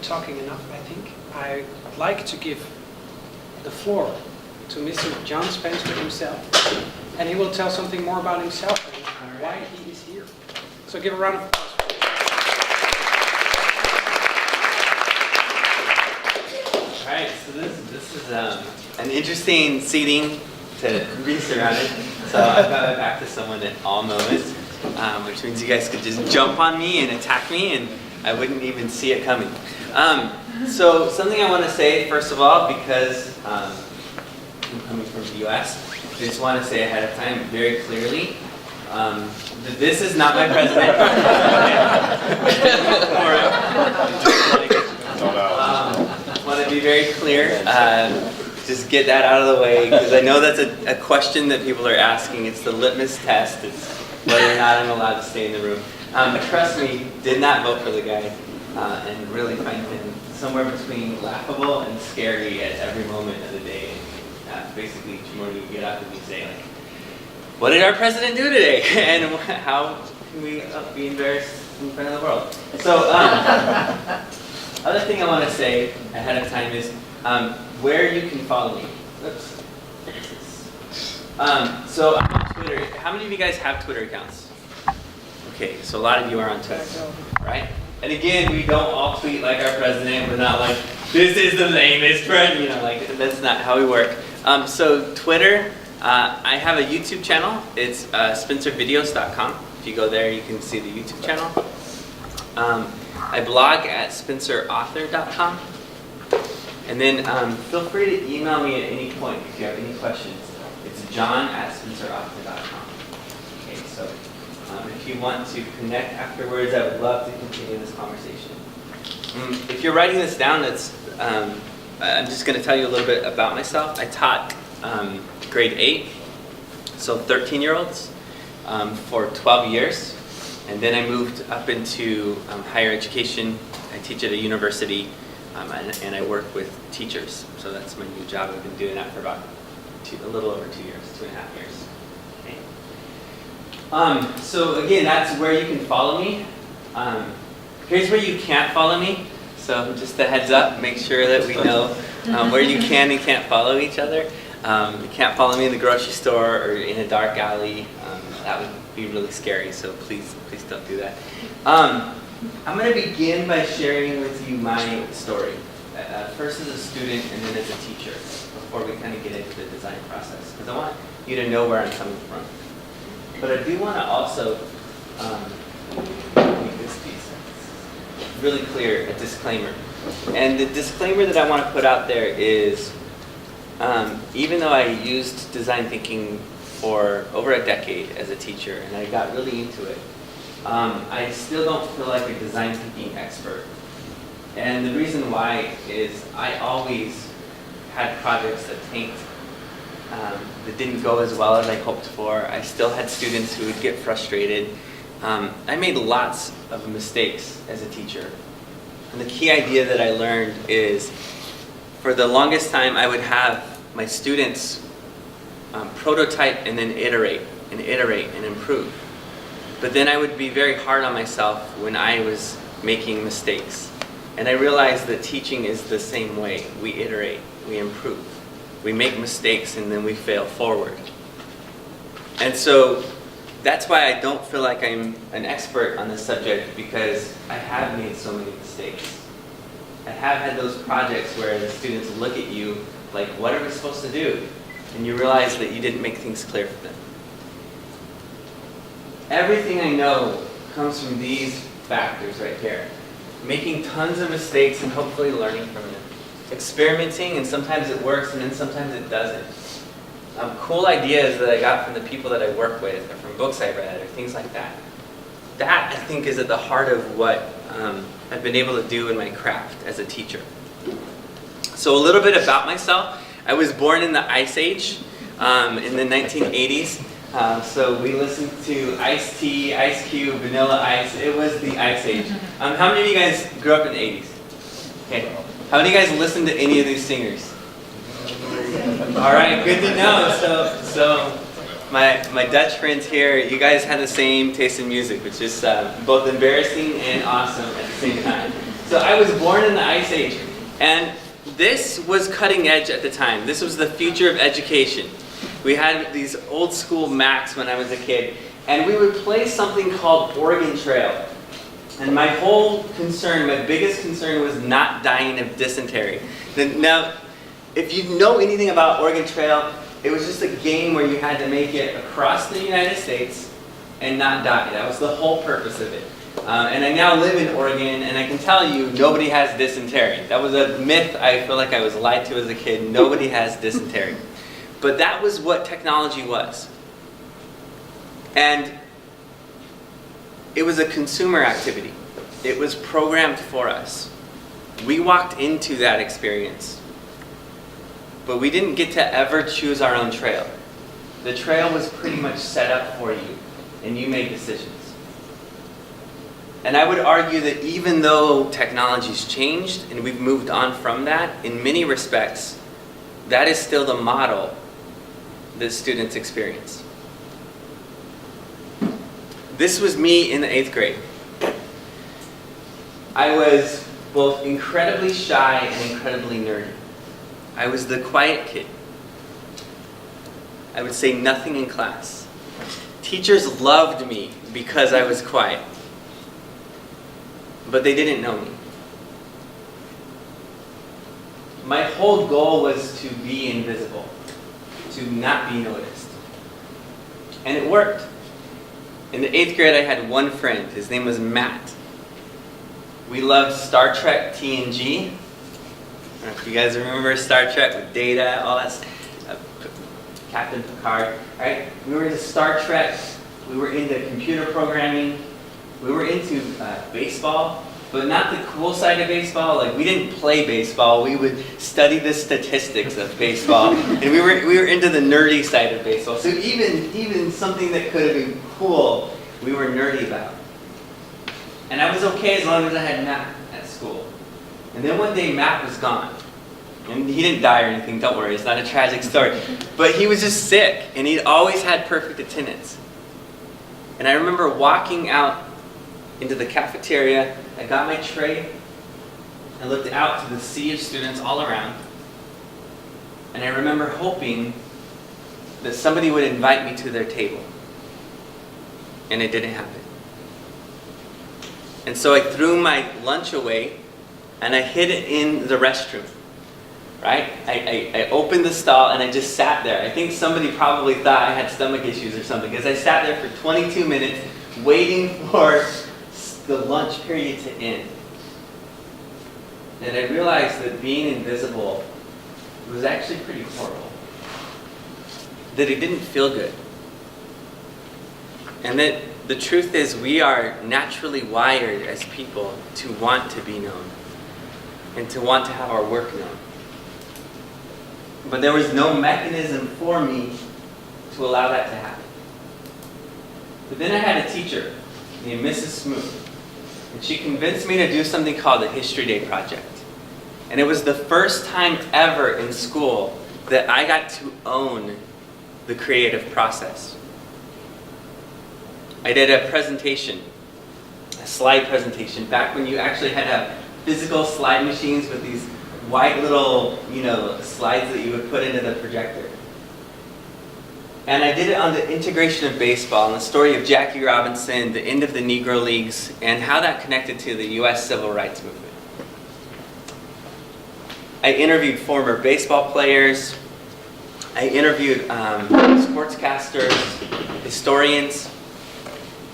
talking enough, I think. I'd like to give the floor to Mr. John Spencer himself, and he will tell something more about himself and why he is here. So give a round of applause. All right, so this is an interesting seating to be surrounded. So I've got my back to someone at all moments, which means you guys could just jump on me and attack me, and I wouldn't even see it coming. So something I want to say, first of all, because I'm coming from the US, I just want to say ahead of time very clearly, that this is not my president. I want to be very clear. Just get that out of the way, because I know that's a question that people are asking. It's the litmus test. It's whether or not I'm allowed to stay in the room. Trust me, did not vote for the guy, and really find him somewhere between laughable and scary at every moment of the day. Basically, each morning you get up and you say, like, what did our president do today? And how can we be embarrassed in front of the world? So, other thing I want to say ahead of time is where you can follow me. Oops. So I'm on Twitter. How many of you guys have Twitter accounts? Okay, so a lot of you are on Twitter, right? And again, we don't all tweet like our president. We're not like, this is the lamest president, you know, like that's not how we work. So Twitter, I have a YouTube channel. It's spencervideos.com. If you go there, you can see the YouTube channel. I blog at spencerauthor.com. And then feel free to email me at any point if you have any questions. It's john@spencerauthor.com. Okay, so if you want to connect afterwards, I would love to continue this conversation. If you're writing this down, I'm just going to tell you a little bit about myself. I taught grade 8, so 13-year-olds, for 12 years. And then I moved up into higher education. I teach at a university, and I work with teachers. So that's my new job. I've been doing that for about a little over 2 years, 2.5 years. Okay. So again, that's where you can follow me. Here's where you can't follow me. So just a heads up, make sure that we know where you can and can't follow each other. You can't follow me in the grocery store or in a dark alley. That would be really scary, so please don't do that. I'm going to begin by sharing with you my story. First as a student and then as a teacher, before we kind of get into the design process. Because I want you to know where I'm coming from. But I do want to also make this piece really clear, a disclaimer. And the disclaimer that I want to put out there is, even though I used design thinking for over a decade as a teacher, and I got really into it, I still don't feel like a design thinking expert. And the reason why is I always had projects that tanked, that didn't go as well as I hoped for. I still had students who would get frustrated. I made lots of mistakes as a teacher. And the key idea that I learned is, for the longest time, I would have my students prototype and then iterate and improve. But then I would be very hard on myself when I was making mistakes. And I realized that teaching is the same way. We iterate, we improve. We make mistakes and then we fail forward. And so that's why I don't feel like I'm an expert on this subject, because I have made so many mistakes. I have had those projects where the students look at you like, what are we supposed to do? And you realize that you didn't make things clear for them. Everything I know comes from these factors right here. Making tons of mistakes and hopefully learning from them. Experimenting, and sometimes it works and then sometimes it doesn't. Cool ideas that I got from the people that I work with, or from books I read, or things like that. That, I think, is at the heart of what I've been able to do in my craft as a teacher. So a little bit about myself. I was born in the Ice Age, in the 1980s. So we listened to Ice-T, Ice Cube, Vanilla Ice. It was the Ice Age. How many of you guys grew up in the 80s? Okay. How many of you guys listened to any of these singers? All right, good to know. So my Dutch friends here, you guys had the same taste in music, which is both embarrassing and awesome at the same time. So I was born in the Ice Age, and this was cutting edge at the time. This was the future of education. We had these old school Macs when I was a kid, and we would play something called Oregon Trail. And my whole concern, my biggest concern was not dying of dysentery. Now, if you know anything about Oregon Trail, it was just a game where you had to make it across the United States and not die. That was the whole purpose of it. And I now live in Oregon, and I can tell you, nobody has dysentery. That was a myth I feel like I was lied to as a kid. Nobody has dysentery. But that was what technology was. And it was a consumer activity. It was programmed for us. We walked into that experience. But we didn't get to ever choose our own trail. The trail was pretty much set up for you, and you made decisions. And I would argue that even though technology's changed and we've moved on from that, in many respects, that is still the model that students experience. This was me in the 8th grade. I was both incredibly shy and incredibly nerdy. I was the quiet kid. I would say nothing in class. Teachers loved me because I was quiet. But they didn't know me. My whole goal was to be invisible, to not be noticed. And it worked. In the 8th grade, I had one friend. His name was Matt. We loved Star Trek TNG. I don't know if you guys remember Star Trek with Data, all that stuff. Captain Picard, right? We were into Star Trek. We were into computer programming. We were into baseball, but not the cool side of baseball. Like, we didn't play baseball. We would study the statistics of baseball, and we were into the nerdy side of baseball. So even something that could have been cool, we were nerdy about. And I was okay as long as I had Matt at school. And then one day Matt was gone. And he didn't die or anything, don't worry, it's not a tragic story. But he was just sick, and he'd always had perfect attendance. And I remember walking out into the cafeteria, I got my tray, I looked out to the sea of students all around, and I remember hoping that somebody would invite me to their table. And it didn't happen. And so I threw my lunch away, and I hid it in the restroom. Right? I opened the stall and I just sat there. I think somebody probably thought I had stomach issues or something, because I sat there for 22 minutes waiting for the lunch period to end. And I realized that being invisible was actually pretty horrible. That it didn't feel good. And that the truth is, we are naturally wired as people to want to be known and to want to have our work known. But there was no mechanism for me to allow that to happen. But then I had a teacher named Mrs. Smoot, and she convinced me to do something called the History Day Project. And it was the first time ever in school that I got to own the creative process. I did a presentation, a slide presentation, back when you actually had to have physical slide machines with these white little, slides that you would put into the projector. And I did it on the integration of baseball and the story of Jackie Robinson, the end of the Negro Leagues, and how that connected to the U.S. Civil Rights Movement. I interviewed former baseball players. I interviewed sportscasters, historians,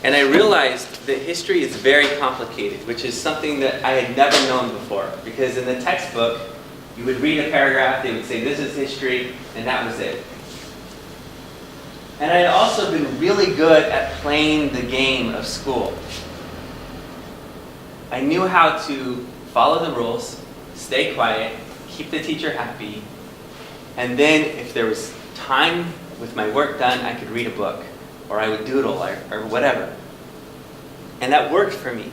and I realized that history is very complicated, which is something that I had never known before. Because in the textbook, you would read a paragraph, they would say, this is history, and that was it. And I had also been really good at playing the game of school. I knew how to follow the rules, stay quiet, keep the teacher happy, and then if there was time with my work done, I could read a book, or I would doodle, or whatever. And that worked for me.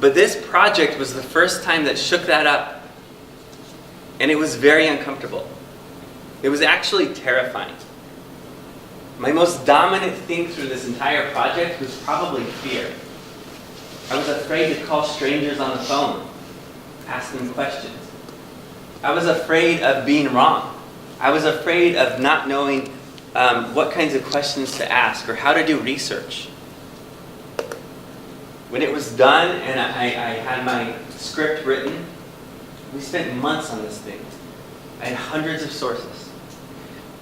But this project was the first time that shook that up. And it was very uncomfortable. It was actually terrifying. My most dominant thing through this entire project was probably fear. I was afraid to call strangers on the phone, ask them questions. I was afraid of being wrong. I was afraid of not knowing what kinds of questions to ask or how to do research. When it was done and I had my script written, we spent months on this thing. I had hundreds of sources.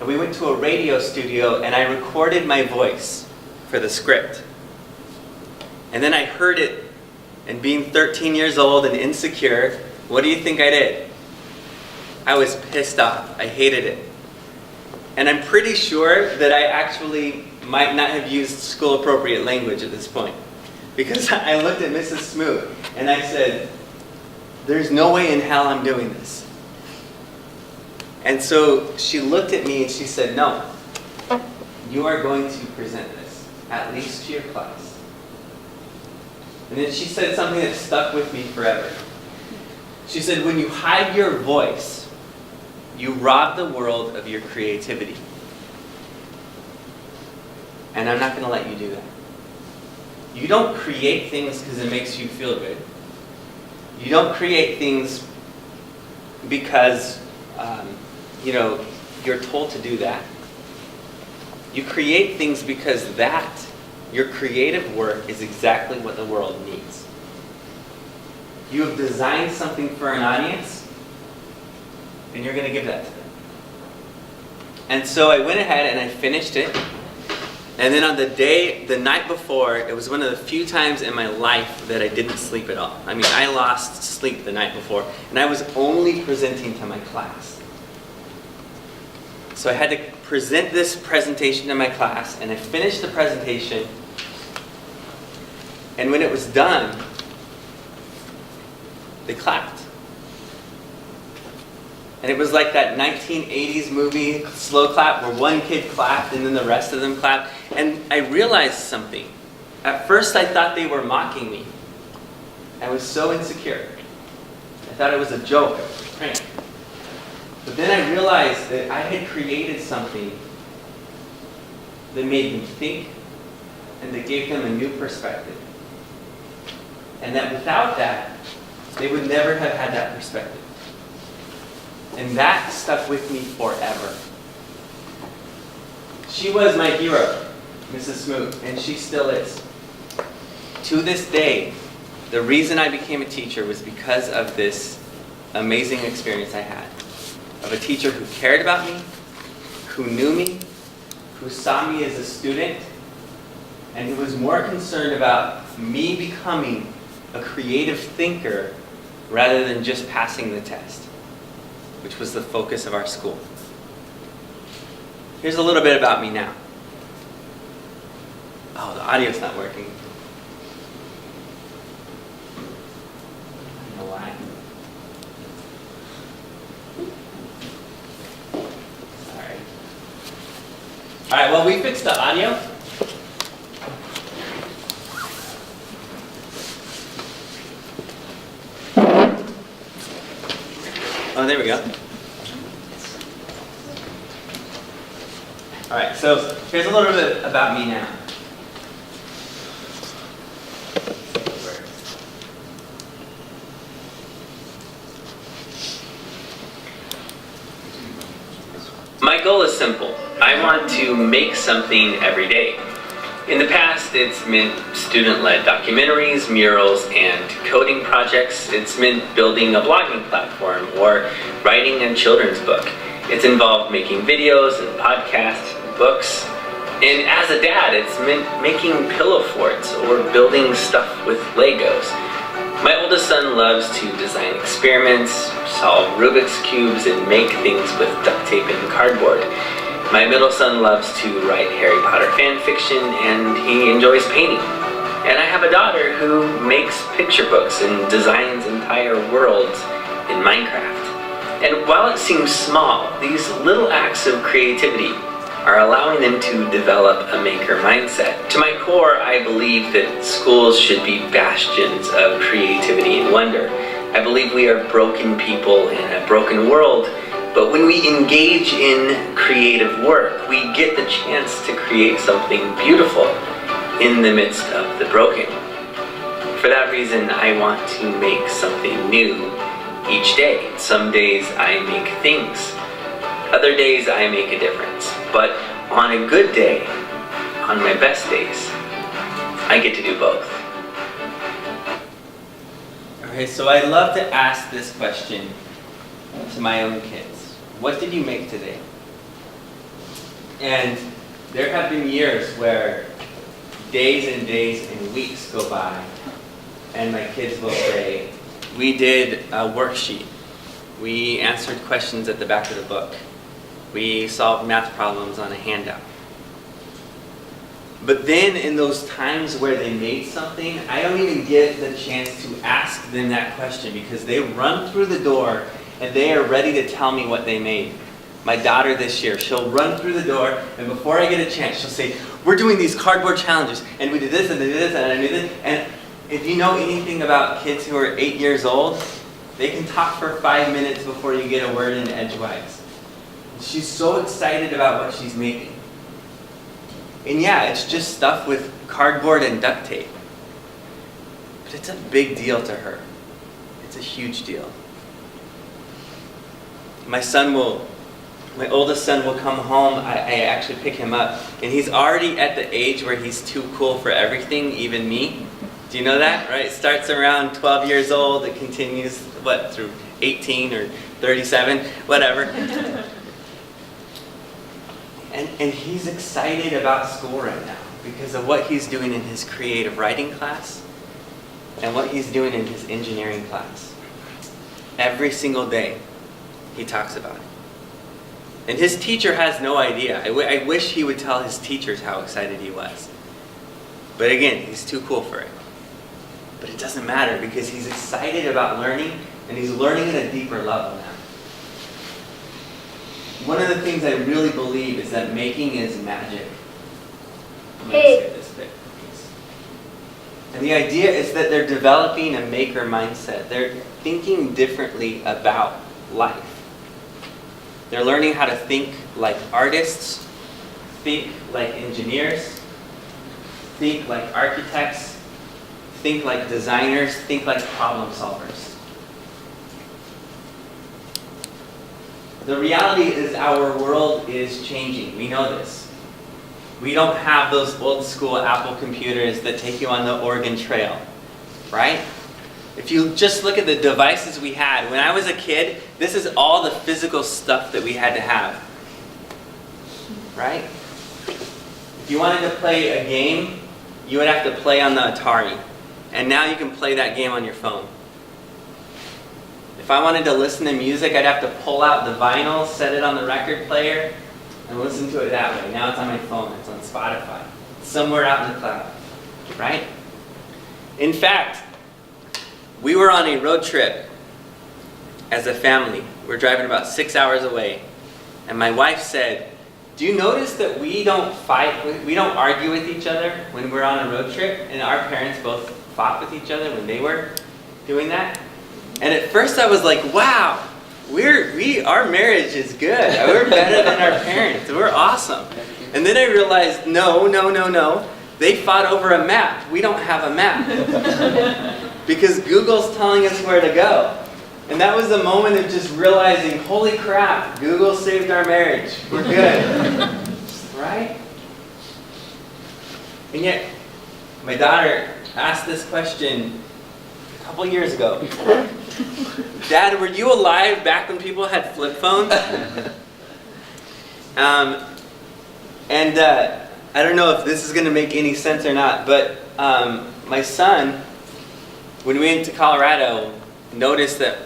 And we went to a radio studio and I recorded my voice for the script. And then I heard it, and being 13 years old and insecure, what do you think I did? I was pissed off. I hated it. And I'm pretty sure that I actually might not have used school-appropriate language at this point. Because I looked at Mrs. Smoot and I said, there's no way in hell I'm doing this. And so she looked at me and she said, no, you are going to present this, at least to your class. And then she said something that stuck with me forever. She said, when you hide your voice, you rob the world of your creativity. And I'm not going to let you do that. You don't create things because it makes you feel good. You don't create things because, you're told to do that. You create things because your creative work is exactly what the world needs. You have designed something for an audience, and you're going to give that to them. And so I went ahead and I finished it. And then on the night before, it was one of the few times in my life that I didn't sleep at all. I mean, I lost sleep the night before, and I was only presenting to my class. So I had to present this presentation to my class, and I finished the presentation. And when it was done, they clapped. And it was like that 1980s movie, Slow Clap, where one kid clapped and then the rest of them clapped. And I realized something. At first I thought they were mocking me. I was so insecure. I thought it was a joke, it was a prank. But then I realized that I had created something that made them think and that gave them a new perspective. And that without that, they would never have had that perspective. And that stuck with me forever. She was my hero, Mrs. Smoot, and she still is. To this day, the reason I became a teacher was because of this amazing experience I had. Of a teacher who cared about me, who knew me, who saw me as a student, and who was more concerned about me becoming a creative thinker rather than just passing the test, which was the focus of our school. Here's a little bit about me now. Oh, the audio's not working. I don't know why. Sorry. All right, well, we fixed the audio. Oh, there we go. All right, so here's a little bit about me now. My goal is simple. I want to make something every day. In the past, it's meant student-led documentaries, murals, and coding projects. It's meant building a blogging platform or writing a children's book. It's involved making videos and podcasts, books. And as a dad, it's meant making pillow forts or building stuff with Legos. My oldest son loves to design experiments, solve Rubik's Cubes, and make things with duct tape and cardboard. My middle son loves to write Harry Potter fan fiction, and he enjoys painting. And I have a daughter who makes picture books and designs entire worlds in Minecraft. And while it seems small, these little acts of creativity are allowing them to develop a maker mindset. To my core, I believe that schools should be bastions of creativity and wonder. I believe we are broken people in a broken world, but when we engage in creative work, we get the chance to create something beautiful in the midst of the broken. for that reason, I want to make something new each day. Some days I make things. Other days I make a difference. But on a good day, on my best days, I get to do both. Okay, so I love to ask this question to my own kids. What did you make today? And there have been years where days and days and weeks go by, and my kids will say, we did a worksheet. We answered questions at the back of the book. We solved math problems on a handout. But then in those times where they made something, I don't even get the chance to ask them that question because they run through the door and they are ready to tell me what they made. My daughter this year, she'll run through the door and before I get a chance, she'll say, we're doing these cardboard challenges and we did this and they did this and I did this. And if you know anything about kids who are 8 years old, they can talk for 5 minutes before you get a word in edgewise. She's so excited about what she's making. And yeah, it's just stuff with cardboard and duct tape. But it's a big deal to her. It's a huge deal. My oldest son will come home. I actually pick him up. And he's already at the age where he's too cool for everything, even me. Do you know that, right? It starts around 12 years old. It continues, through 18 or 37, whatever. And he's excited about school right now because of what he's doing in his creative writing class and what he's doing in his engineering class. Every single day, he talks about it. And his teacher has no idea. I wish he would tell his teachers how excited he was. But again, he's too cool for it. But it doesn't matter because he's excited about learning and he's learning at a deeper level now. One of the things I really believe is that making is magic. I'm going to skip this bit, please. And the idea is that they're developing a maker mindset. They're thinking differently about life. They're learning how to think like artists, think like engineers, think like architects, think like designers, think like problem solvers. The reality is our world is changing. We know this. We don't have those old school Apple computers that take you on the Oregon Trail, right? If you just look at the devices we had, when I was a kid, this is all the physical stuff that we had to have, right? If you wanted to play a game, you would have to play on the Atari. And now you can play that game on your phone. If I wanted to listen to music, I'd have to pull out the vinyl, set it on the record player, and listen to it that way. Now it's on my phone, it's on Spotify. It's somewhere out in the cloud, right? In fact, we were on a road trip as a family. We're driving about 6 hours away. And my wife said, do you notice that we don't fight, we don't argue with each other when we're on a road trip? And our parents both fought with each other when they were doing that. And at first I was like, wow, our marriage is good. We're better than our parents. We're awesome. And then I realized, no. They fought over a map. We don't have a map. Because Google's telling us where to go. And that was the moment of just realizing, holy crap, Google saved our marriage. We're good. Right? And yet, my daughter asked this question a couple years ago. Dad, were you alive back when people had flip phones? I don't know if this is going to make any sense or not, but my son, when we went to Colorado, noticed that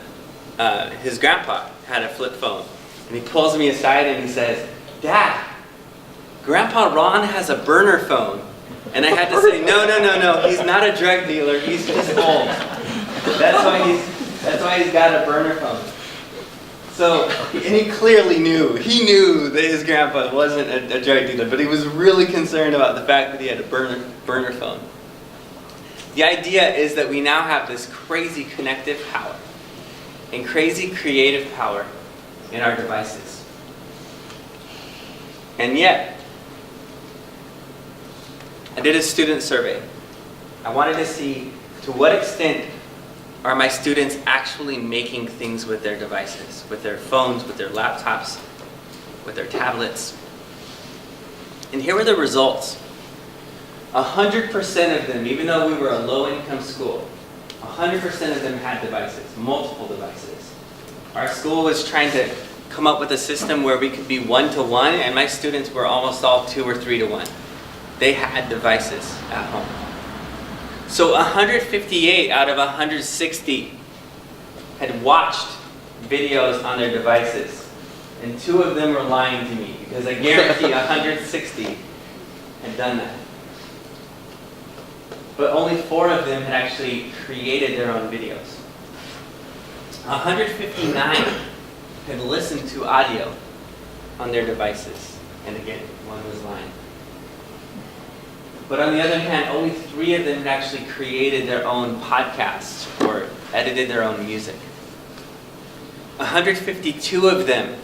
his grandpa had a flip phone. And he pulls me aside and he says, Dad, Grandpa Ron has a burner phone. And I had to say, no, he's not a drug dealer, he's just old. That's why he's got a burner phone. So, and he clearly knew. He knew that his grandpa wasn't a drug dealer, but he was really concerned about the fact that he had a burner phone. The idea is that we now have this crazy connective power and crazy creative power in our devices. And yet, I did a student survey. I wanted to see To what extent are my students actually making things with their devices, with their phones, with their laptops, with their tablets? And here were the results. 100% of them, even though we were a low-income school, 100% of them had devices, multiple devices. Our school was trying to come up with a system where we could be 1-to-1, and my students were almost all 2 or 3-to-1. They had devices at home. So 158 out of 160 had watched videos on their devices, and 2 of them were lying to me, because I guarantee 160 had done that. But only 4 of them had actually created their own videos. 159 had listened to audio on their devices. And again, 1 was lying. But on the other hand, only 3 of them had actually created their own podcasts or edited their own music. 152 of them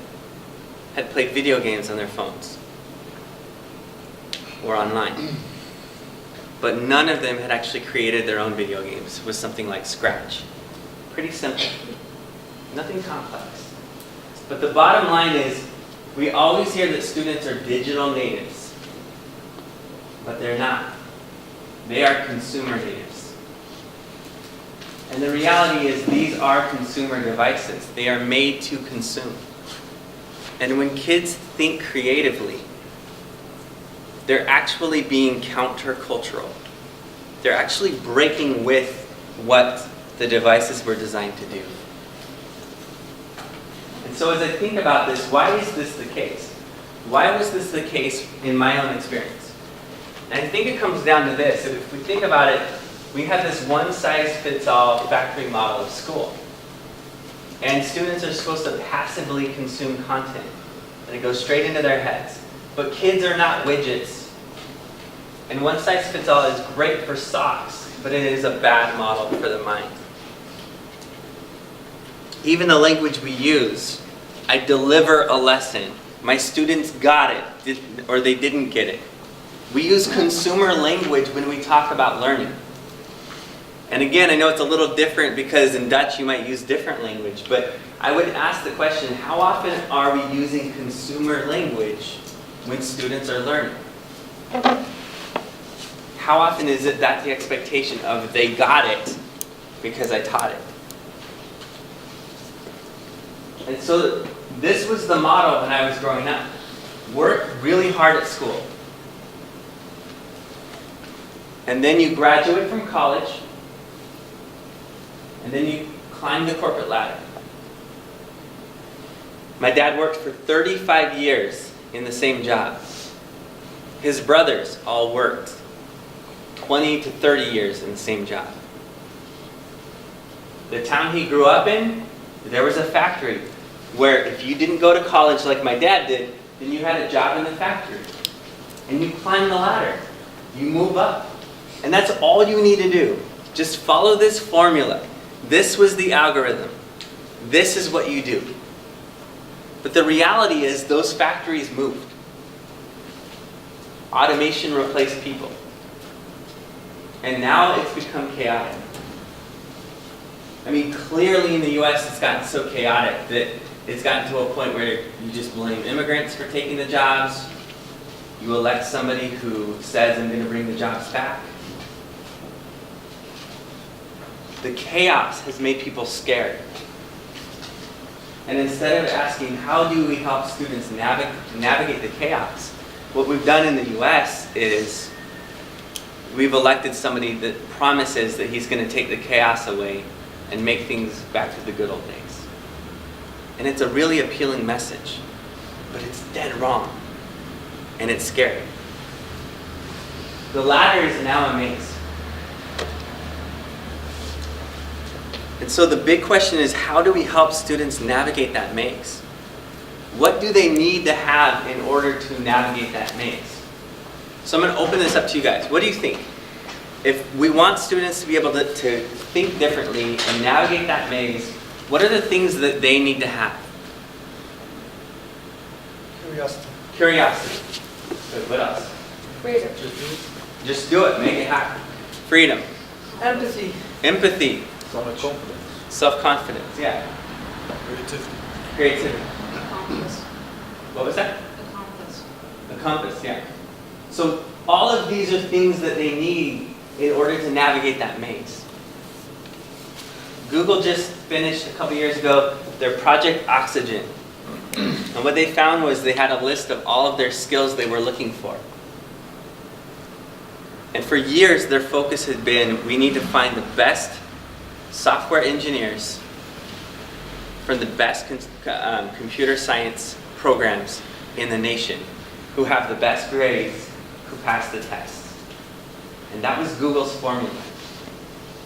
had played video games on their phones or online. But none of them had actually created their own video games with something like Scratch. Pretty simple. Nothing complex. But the bottom line is, we always hear that students are digital natives. But they're not. They are consumer natives. And the reality is, these are consumer devices. They are made to consume. And when kids think creatively, they're actually being countercultural. They're actually breaking with what the devices were designed to do. And so as I think about this, why is this the case? Why was this the case in my own experience? And I think it comes down to this. If we think about it, we have this one-size-fits-all factory model of school. And students are supposed to passively consume content. And it goes straight into their heads. But kids are not widgets. And one-size-fits-all is great for socks, but it is a bad model for the mind. Even the language we use, I deliver a lesson. My students got it, or they didn't get it. We use consumer language when we talk about learning. And again, I know it's a little different because in Dutch you might use different language, but I would ask the question, how often are we using consumer language when students are learning? How often is it that the expectation of they got it because I taught it? And so this was the model when I was growing up. Work really hard at school. And then you graduate from college. And then you climb the corporate ladder. My dad worked for 35 years in the same job. His brothers all worked 20 to 30 years in the same job. The town he grew up in, there was a factory where if you didn't go to college like my dad did, then you had a job in the factory. And you climb the ladder. You move up. And that's all you need to do. Just follow this formula. This was the algorithm. This is what you do. But the reality is those factories moved. Automation replaced people. And now it's become chaotic. I mean, clearly in the US it's gotten so chaotic that it's gotten to a point where you just blame immigrants for taking the jobs. You elect somebody who says, I'm going to bring the jobs back. The chaos has made people scared. And instead of asking, how do we help students navigate the chaos, what we've done in the US is we've elected somebody that promises that he's going to take the chaos away and make things back to the good old days. And it's a really appealing message, but it's dead wrong. And it's scary. The ladder is now a maze. And so the big question is, how do we help students navigate that maze? What do they need to have in order to navigate that maze? So I'm going to open this up to you guys. What do you think? If we want students to be able to think differently and navigate that maze, what are the things that they need to have? Curiosity. Curiosity. Good. What else? Freedom. Just do it. Make it happen. Freedom. Empathy. Empathy. Confidence. Self-confidence, yeah. Creativity. Creativity. A compass. What was that? A compass. A compass, yeah. So all of these are things that they need in order to navigate that maze. Google just finished a couple years ago their Project Oxygen. And what they found was they had a list of all of their skills they were looking for. And for years their focus had been, we need to find the best software engineers from the best computer science programs in the nation, who have the best grades, who pass the tests. And that was Google's formula.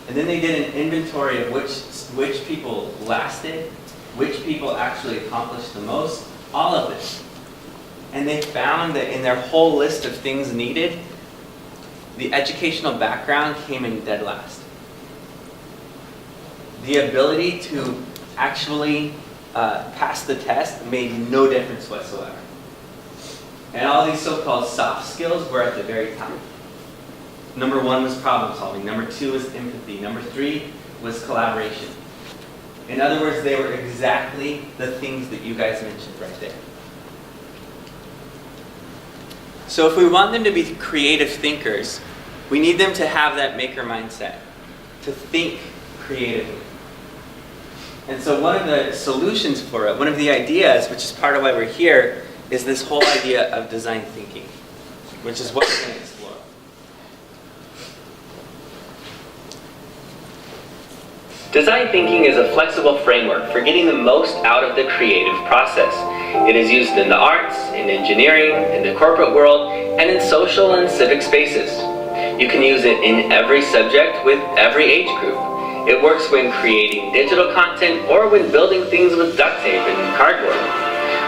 And then they did an inventory of which people lasted, which people actually accomplished the most, all of this. And they found that in their whole list of things needed, the educational background came in dead last. The ability to actually pass the test made no difference whatsoever. And all these so-called soft skills were at the very top. Number 1 was problem solving. Number 2 was empathy. Number 3 was collaboration. In other words, they were exactly the things that you guys mentioned right there. So if we want them to be creative thinkers, we need them to have that maker mindset, to think creatively. And so one of the solutions for it, one of the ideas, which is part of why we're here, is this whole idea of design thinking, which is what we're going to explore. Design thinking is a flexible framework for getting the most out of the creative process. It is used in the arts, in engineering, in the corporate world, and in social and civic spaces. You can use it in every subject with every age group. It works when creating digital content or when building things with duct tape and cardboard.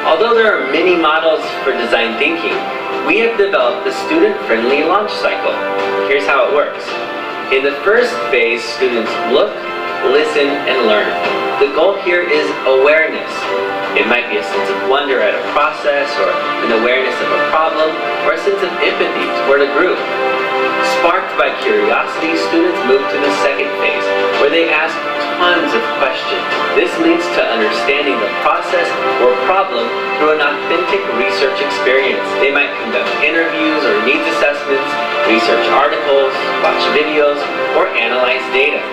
Although there are many models for design thinking, we have developed the student-friendly launch cycle. Here's how it works. In the first phase, students look, listen, and learn. The goal here is awareness. It might be a sense of wonder at a process, or an awareness of a problem, or a sense of empathy toward a group. Sparked by curiosity, students move to the second phase, where they ask tons of questions. This leads to understanding the process or problem through an authentic research experience. They might conduct interviews or needs assessments, research articles, watch videos, or analyze data.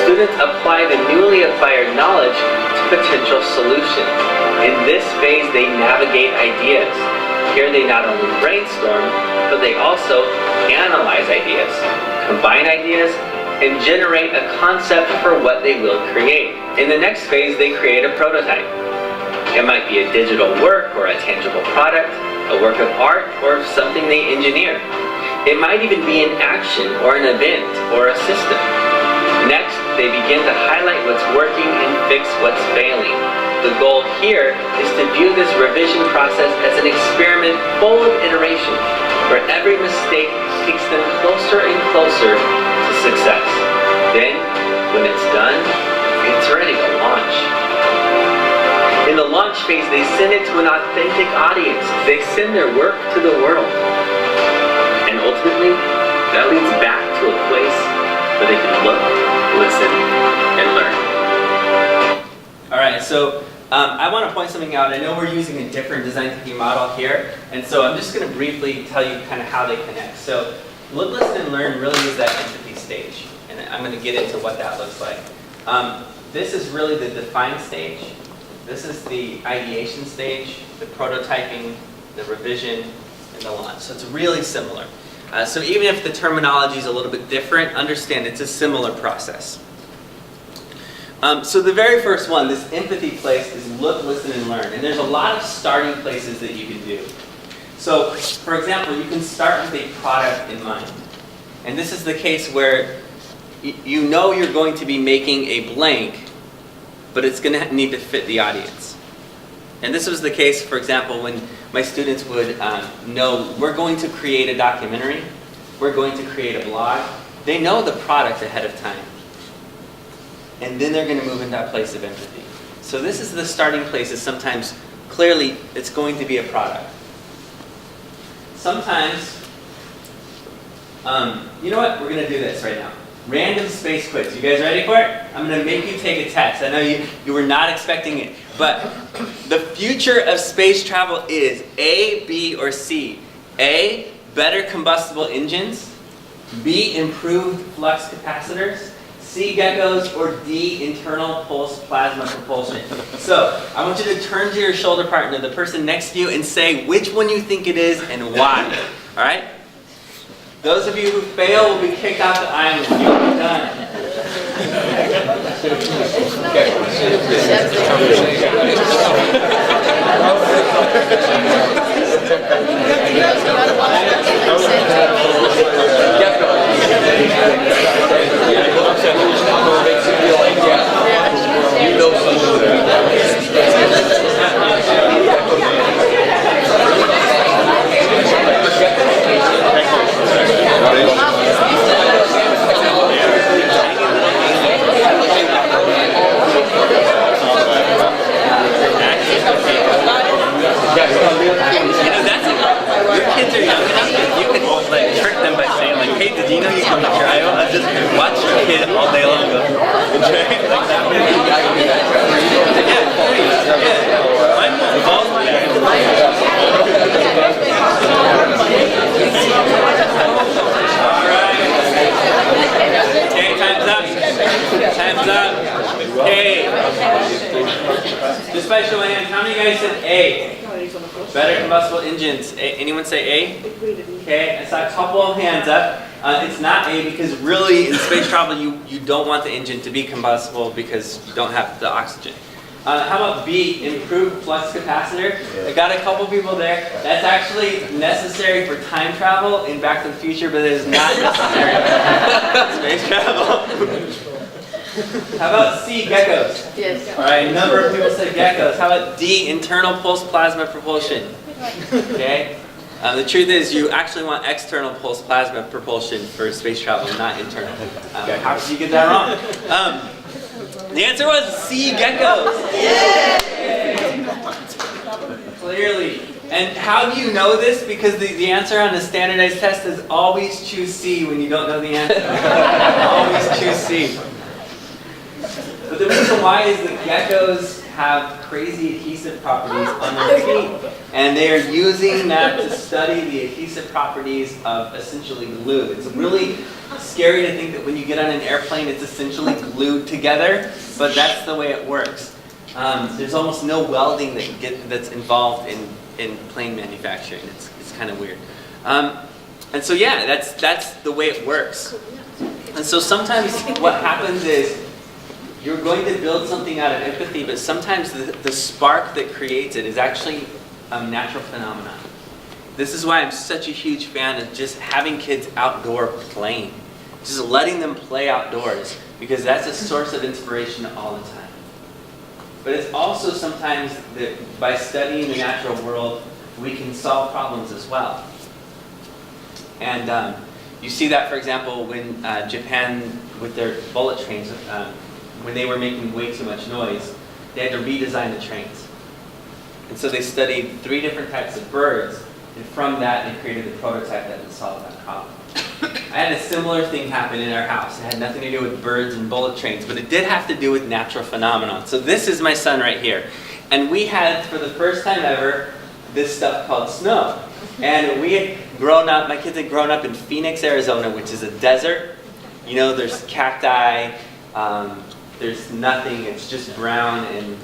Students apply the newly acquired knowledge to potential solutions. In this phase, they navigate ideas. Here they not only brainstorm, but they also analyze ideas, combine ideas, and generate a concept for what they will create. In the next phase, they create a prototype. It might be a digital work or a tangible product, a work of art, or something they engineer. It might even be an action or an event or a system. Next, they begin to highlight what's working and fix what's failing. The goal here is to view this revision process as an experiment full of iterations, where every mistake takes them closer and closer to success. Then, when it's done, it's ready to launch. In the launch phase, they send it to an authentic audience. They send their work to the world. And ultimately, that leads back to a place where they can look, listen, and learn. All right, so I want to point something out. I know we're using a different design thinking model here, and so I'm just going to briefly tell you kind of how they connect. So look, listen, and learn really is that empathy stage, and I'm going to get into what that looks like. This is really the define stage. This is the ideation stage, the prototyping, the revision, and the launch. So it's really similar. So even if the terminology is a little bit different, understand it's a similar process. So the very first one, this empathy place, is look, listen, and learn. And there's a lot of starting places that you can do. So, for example, you can start with a product in mind. And this is the case where you know you're going to be making a blank, but it's going to need to fit the audience. And this was the case, for example, when my students would know we're going to create a documentary, we're going to create a blog. They know the product ahead of time. And then they're going to move into that place of empathy. So this is the starting place, is sometimes clearly it's going to be a product. Sometimes, you know what, we're going to do this right now. Random space quiz. You guys ready for it? I'm going to make you take a test. I know you were not expecting it. But the future of space travel is A, B, or C. A, better combustible engines. B, improved flux capacitors. C, geckos, or D, internal pulse plasma propulsion. So, I want you to turn to your shoulder partner, the person next to you, and say which one you think it is and why. All right? Those of you who fail will be kicked off the island. You're done. Your kids are young enough that you can like trick them by saying like, hey, did you know you can trial? I just watch your kid all day long go, okay? Like that. Yeah. Mine involves my Alright. Okay, time's up. Time's up. Okay. Just by show of hands, how many guys said A? Better combustible engines. Anyone say A? Okay, I saw a couple of hands up. It's not A because really in space travel you don't want the engine to be combustible because you don't have the oxygen. How about B, improved flux capacitor? I got a couple people there. That's actually necessary for time travel in Back to the Future, but it is not necessary for space travel. How about C, geckos? Yes. All right, a number of people said geckos. How about D, internal pulse plasma propulsion? Okay. The truth is you actually want external pulse plasma propulsion for space travel, not internal. How did you get that wrong? The answer was C, geckos. Clearly. And how do you know this? Because the answer on the standardized test is always choose C when you don't know the answer. Always choose C. But the reason why is that geckos have crazy adhesive properties on their feet. And they are using that to study the adhesive properties of essentially glue. It's really scary to think that when you get on an airplane it's essentially glued together, but that's the way it works. There's almost no welding that's involved in plane manufacturing. It's kind of weird. And so yeah, that's the way it works. And so sometimes what happens is you're going to build something out of empathy, but sometimes the spark that creates it is actually a natural phenomenon. This is why I'm such a huge fan of just having kids outdoor playing. Just letting them play outdoors, because that's a source of inspiration all the time. But it's also sometimes that by studying the natural world, we can solve problems as well. And you see that, for example, when Japan, with their bullet trains, when they were making way too much noise, they had to redesign the trains. And so they studied 3 different types of birds, and from that they created the prototype that would solve that problem. I had a similar thing happen in our house. It had nothing to do with birds and bullet trains, but it did have to do with natural phenomena. So this is my son right here. And we had, for the first time ever, this stuff called snow. And we had grown up, my kids had grown up in Phoenix, Arizona, which is a desert. You know, there's cacti, there's nothing, it's just brown and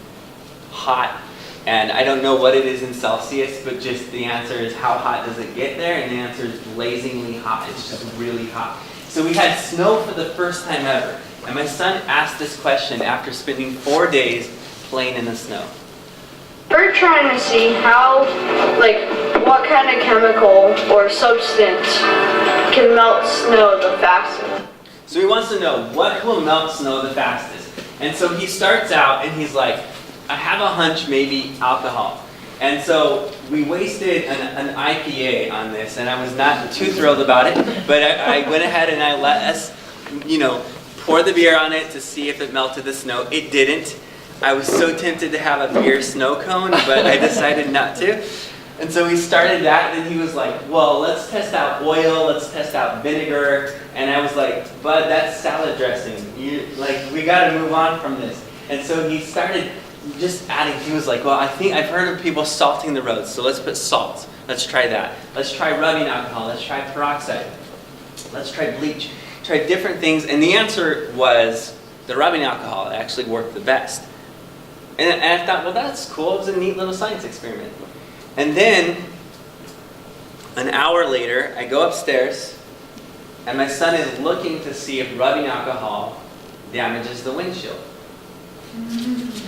hot. And I don't know what it is in Celsius, but just the answer is how hot does it get there? And the answer is blazingly hot. It's just really hot. So we had snow for the first time ever. And my son asked this question after spending 4 days playing in the snow. We're trying to see how, what kind of chemical or substance can melt snow the fastest. So he wants to know what will melt snow the fastest. And so he starts out and he's like, I have a hunch maybe alcohol. And so we wasted an IPA on this, and I was not too thrilled about it, but I went ahead and I let us, pour the beer on it to see if it melted the snow. It didn't. I was so tempted to have a beer snow cone, but I decided not to. And so he started that, and he was like, well, let's test out oil, let's test out vinegar. And I was like, bud, that's salad dressing. We gotta move on from this. And so he started just adding, he was like, well, I think I've heard of people salting the roads, so let's put salt. Let's try that. Let's try rubbing alcohol, let's try peroxide. Let's try bleach. Try different things, and the answer was the rubbing alcohol actually worked the best. And I thought, well, that's cool. It was a neat little science experiment. And then, an hour later, I go upstairs, and my son is looking to see if rubbing alcohol damages the windshield.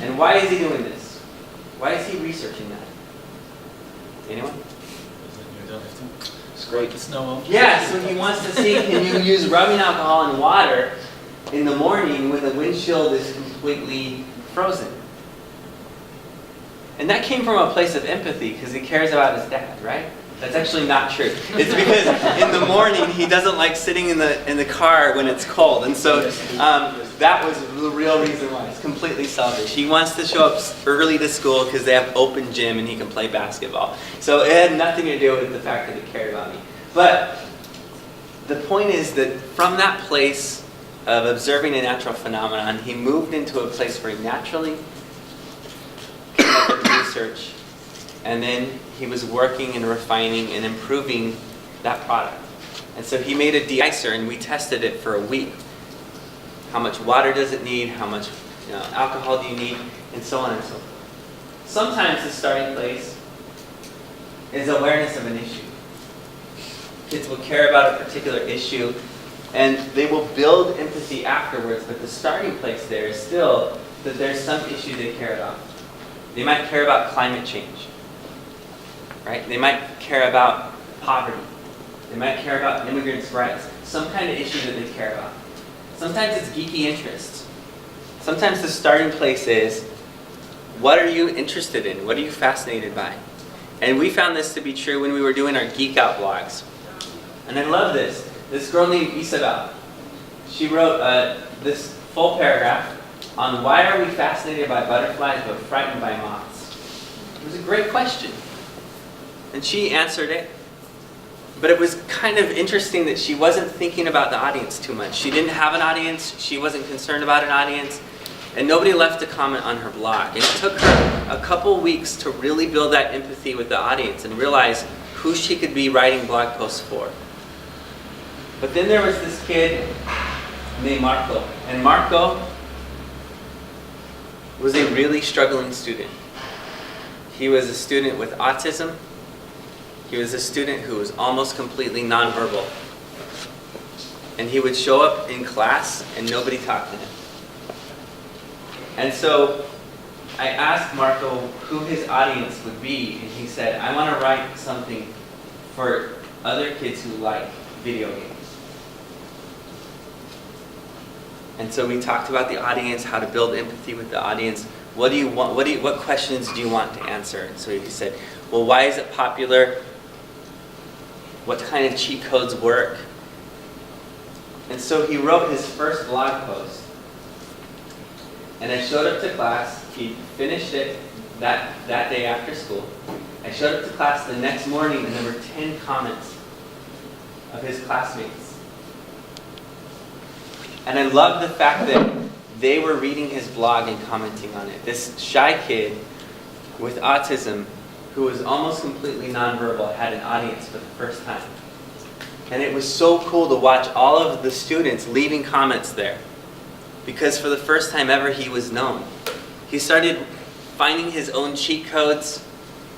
And why is he doing this? Why is he researching that? Anyone? It's great. The snow on. Yeah, so he wants to see, can you use rubbing alcohol and water in the morning when the windshield is completely frozen? And that came from a place of empathy because he cares about his dad, right? That's actually not true. It's because in the morning he doesn't like sitting in the car when it's cold. And so that was the real reason why. It's completely selfish. He wants to show up early to school because they have open gym and he can play basketball. So it had nothing to do with the fact that he cared about me. But the point is that from that place of observing a natural phenomenon, he moved into a place where he naturally conducted research, and then he was working and refining and improving that product. And so he made a de-icer, and we tested it for a week. How much water does it need? How much alcohol do you need? And so on and so forth. Sometimes the starting place is awareness of an issue. Kids will care about a particular issue, and they will build empathy afterwards, but the starting place there is still that there's some issue they care about. They might care about climate change, right? They might care about poverty. They might care about immigrants' rights. Some kind of issue that they care about. Sometimes it's geeky interests. Sometimes the starting place is, what are you interested in? What are you fascinated by? And we found this to be true when we were doing our Geek Out blogs. And I love this. This girl named Isabel, she wrote this full paragraph on why are we fascinated by butterflies but frightened by moths. It was a great question. And she answered it. But it was kind of interesting that she wasn't thinking about the audience too much. She didn't have an audience. She wasn't concerned about an audience. And nobody left a comment on her blog. And it took her a couple weeks to really build that empathy with the audience and realize who she could be writing blog posts for. But then there was this kid named Marco. And Marco was a really struggling student. He was a student with autism. He was a student who was almost completely nonverbal. And he would show up in class and nobody talked to him. And so I asked Marco who his audience would be, and he said, I want to write something for other kids who like video games. And so we talked about the audience, how to build empathy with the audience. What do you want? What questions do you want to answer? And so he said, well, why is it popular? What kind of cheat codes work? And so he wrote his first blog post. And I showed up to class. He finished it that day after school. I showed up to class the next morning and there were 10 comments of his classmates. And I love the fact that they were reading his blog and commenting on it. This shy kid with autism who was almost completely nonverbal had an audience for the first time. And it was so cool to watch all of the students leaving comments there. Because for the first time ever, he was known. He started finding his own cheat codes.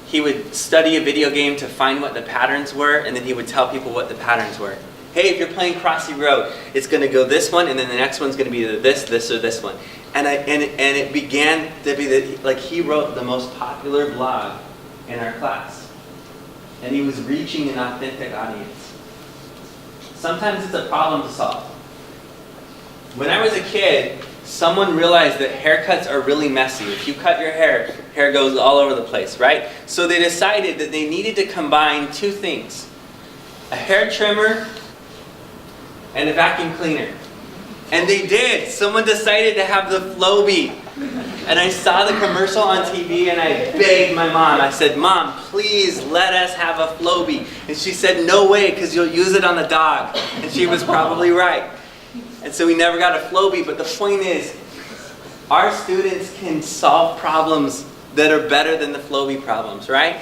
He would study a video game to find what the patterns were, and then he would tell people what the patterns were. Hey, if you're playing Crossy Road, it's going to go this one, and then the next one's going to be this, or this one. And it began to be like he wrote the most popular blog in our class. And he was reaching an authentic audience. Sometimes it's a problem to solve. When I was a kid, someone realized that haircuts are really messy. If you cut your hair, hair goes all over the place, right? So they decided that they needed to combine two things. A hair trimmer and a vacuum cleaner. And they did. Someone decided to have the Flowbee. And I saw the commercial on TV and I begged my mom. I said, Mom, please let us have a Flowbee. And she said, no way, because you'll use it on the dog. And she was probably right. And so we never got a Flowbee, but the point is, our students can solve problems that are better than the Flowbee problems, right?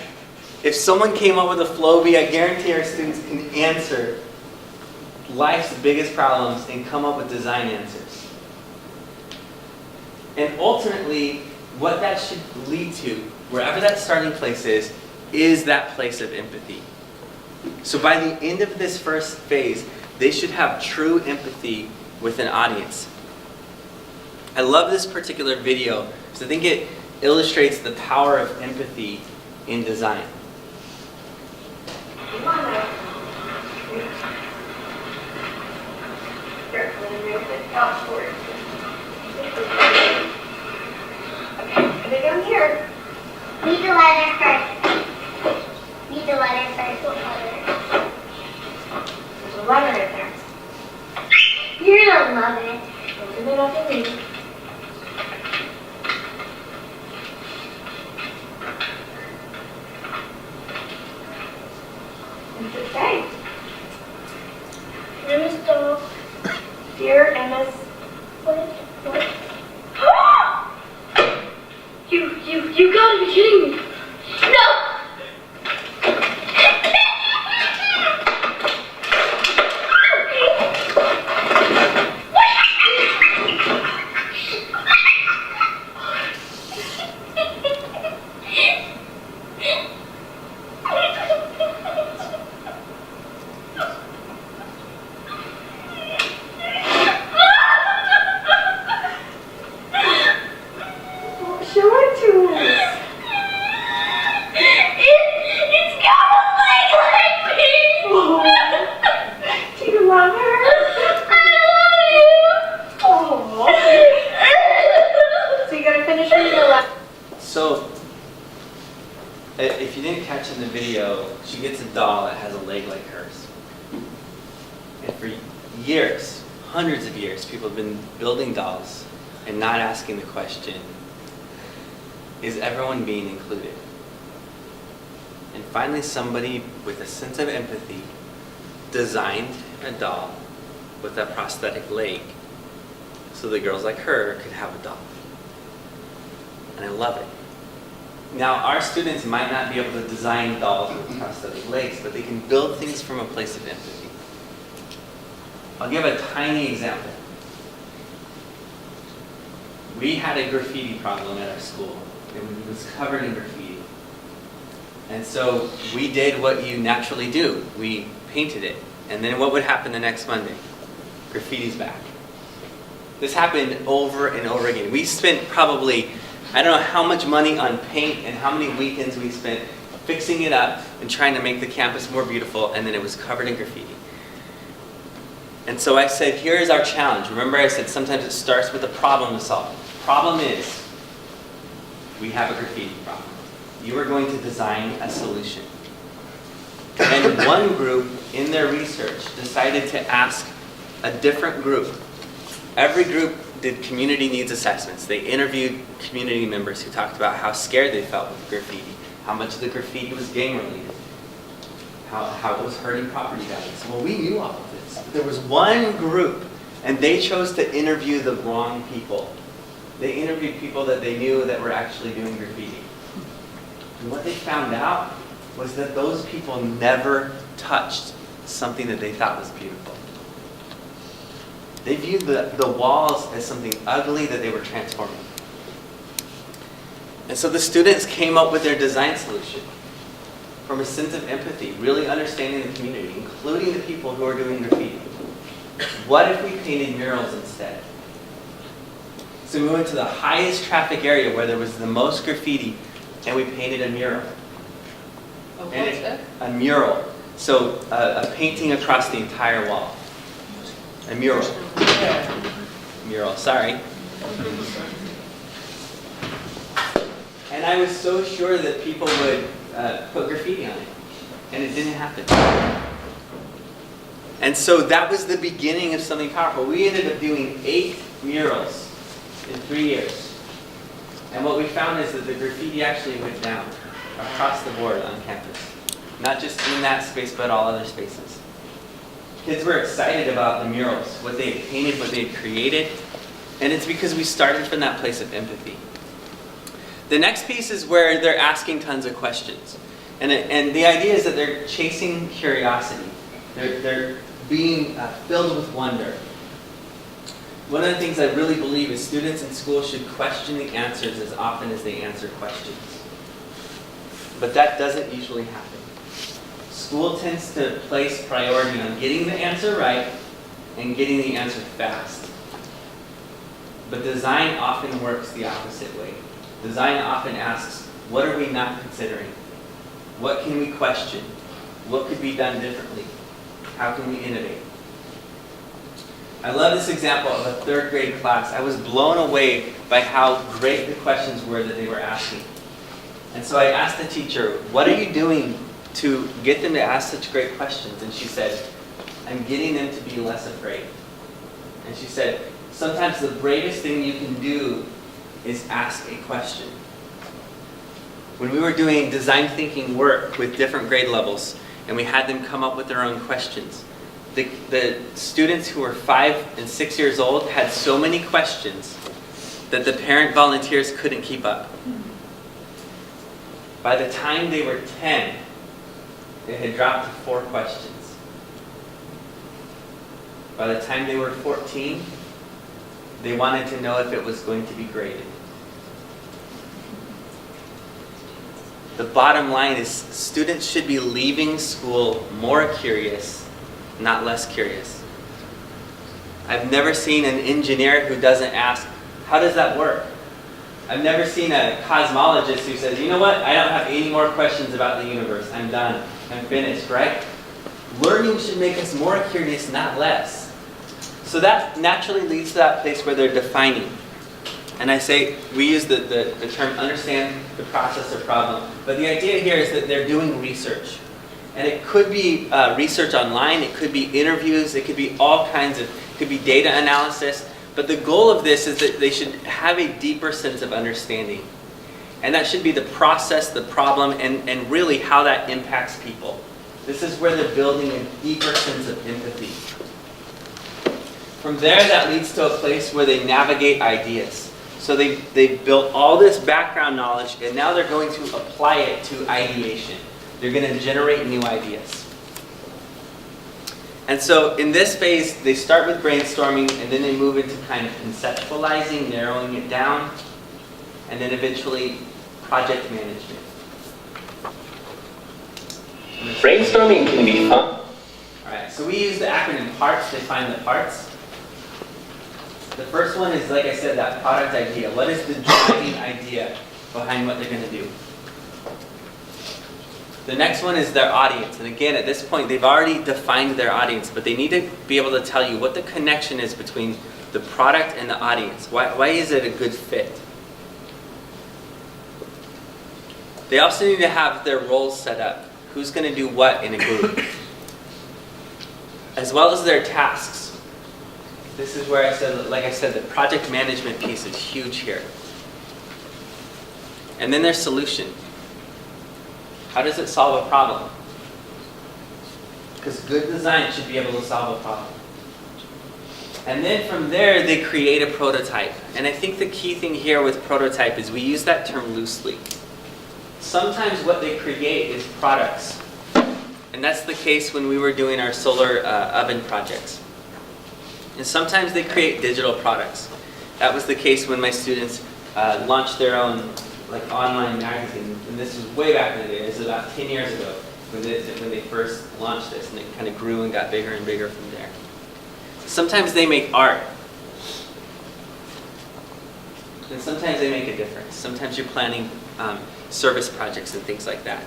If someone came up with a Flowbee, I guarantee our students can answer life's biggest problems and come up with design answers. And ultimately, what that should lead to, wherever that starting place is that place of empathy. So by the end of this first phase, they should have true empathy with an audience. I love this particular video because I think it illustrates the power of empathy in design. Okay, they down here. Read the letter first. Read the letter first. What letter? There's a letter in there. You're gonna love it. Open it up and read it. What's it say? Dear Miss Dog. Dear Emma's. What? You gotta be kidding me. No! So, if you didn't catch in the video, she gets a doll that has a leg like hers. And for years, hundreds of years, people have been building dolls and not asking the question, is everyone being included? And finally somebody with a sense of empathy designed a doll with a prosthetic leg so that girls like her could have a doll. And I love it. Now, our students might not be able to design dolls with prosthetic legs, but they can build things from a place of empathy. I'll give a tiny example. We had a graffiti problem at our school. It was covered in graffiti. And so we did what you naturally do. We painted it. And then what would happen the next Monday? Graffiti's back. This happened over and over again. We spent probably, I don't know how much money on paint and how many weekends we spent fixing it up and trying to make the campus more beautiful, and then it was covered in graffiti. And so I said, here is our challenge. Remember I said sometimes it starts with a problem to solve. Problem is, we have a graffiti problem. You are going to design a solution. And one group in their research decided to ask a different group. Every group did community needs assessments. They interviewed community members who talked about how scared they felt with graffiti, how much of the graffiti was gang related, how it was hurting property values. Well, we knew all of this. But there was one group, and they chose to interview the wrong people. They interviewed people that they knew that were actually doing graffiti. And what they found out was that those people never touched something that they thought was beautiful. They viewed the walls as something ugly that they were transforming. And so the students came up with their design solution from a sense of empathy, really understanding the community, including the people who are doing graffiti. What if we painted murals instead? So we went to the highest traffic area where there was the most graffiti, and we painted a mural. A mural. So a painting across the entire wall. A mural. Mural, sorry. And I was so sure that people would put graffiti on it. And it didn't happen. And so that was the beginning of something powerful. We ended up doing 8 murals in 3 years. And what we found is that the graffiti actually went down across the board on campus. Not just in that space, but all other spaces. Kids were excited about the murals, what they had painted, what they had created. And it's because we started from that place of empathy. The next piece is where they're asking tons of questions. And the idea is that they're chasing curiosity. They're being filled with wonder. One of the things I really believe is students in school should question the answers as often as they answer questions. But that doesn't usually happen. School tends to place priority on getting the answer right and getting the answer fast. But design often works the opposite way. Design often asks, what are we not considering? What can we question? What could be done differently? How can we innovate? I love this example of a 3rd grade class. I was blown away by how great the questions were that they were asking. And so I asked the teacher, what are you doing to get them to ask such great questions? And she said, I'm getting them to be less afraid. And she said, sometimes the bravest thing you can do is ask a question. When we were doing design thinking work with different grade levels, and we had them come up with their own questions, the students who were 5 and 6 years old had so many questions that the parent volunteers couldn't keep up. By the time they were 10, it had dropped to 4 questions. By the time they were 14, they wanted to know if it was going to be graded. The bottom line is students should be leaving school more curious, not less curious. I've never seen an engineer who doesn't ask, how does that work? I've never seen a cosmologist who says, you know what, I don't have any more questions about the universe. I'm done. I'm finished, right? Learning should make us more curious, not less. So that naturally leads to that place where they're defining. And I say, we use the term understand the process or problem. But the idea here is that they're doing research. And it could be research online, it could be interviews, it could be all kinds of, it could be data analysis. But the goal of this is that they should have a deeper sense of understanding. And that should be the process, the problem, and really how that impacts people. This is where they're building a deeper sense of empathy. From there, that leads to a place where they navigate ideas. So they've built all this background knowledge, and now they're going to apply it to ideation. They're going to generate new ideas. And so in this phase, they start with brainstorming, and then they move into kind of conceptualizing, narrowing it down, and then eventually project management. Brainstorming can be fun. All right, so we use the acronym PARTS to define the parts. The first one is, like I said, that product idea. What is the driving idea behind what they're going to do? The next one is their audience. And again, at this point, they've already defined their audience, but they need to be able to tell you what the connection is between the product and the audience. Why is it a good fit? They also need to have their roles set up. Who's going to do what in a group? As well as their tasks. This is where I said, like I said, the project management piece is huge here. And then their solution. How does it solve a problem? Because good design should be able to solve a problem. And then from there, they create a prototype. And I think the key thing here with prototype is we use that term loosely. Sometimes what they create is products. And that's the case when we were doing our solar oven projects. And sometimes they create digital products. That was the case when my students launched their own online magazine. And this was way back in the day. This was about 10 years ago when they first launched this. And it kind of grew and got bigger and bigger from there. Sometimes they make art. And sometimes they make a difference. Sometimes you're planning service projects and things like that.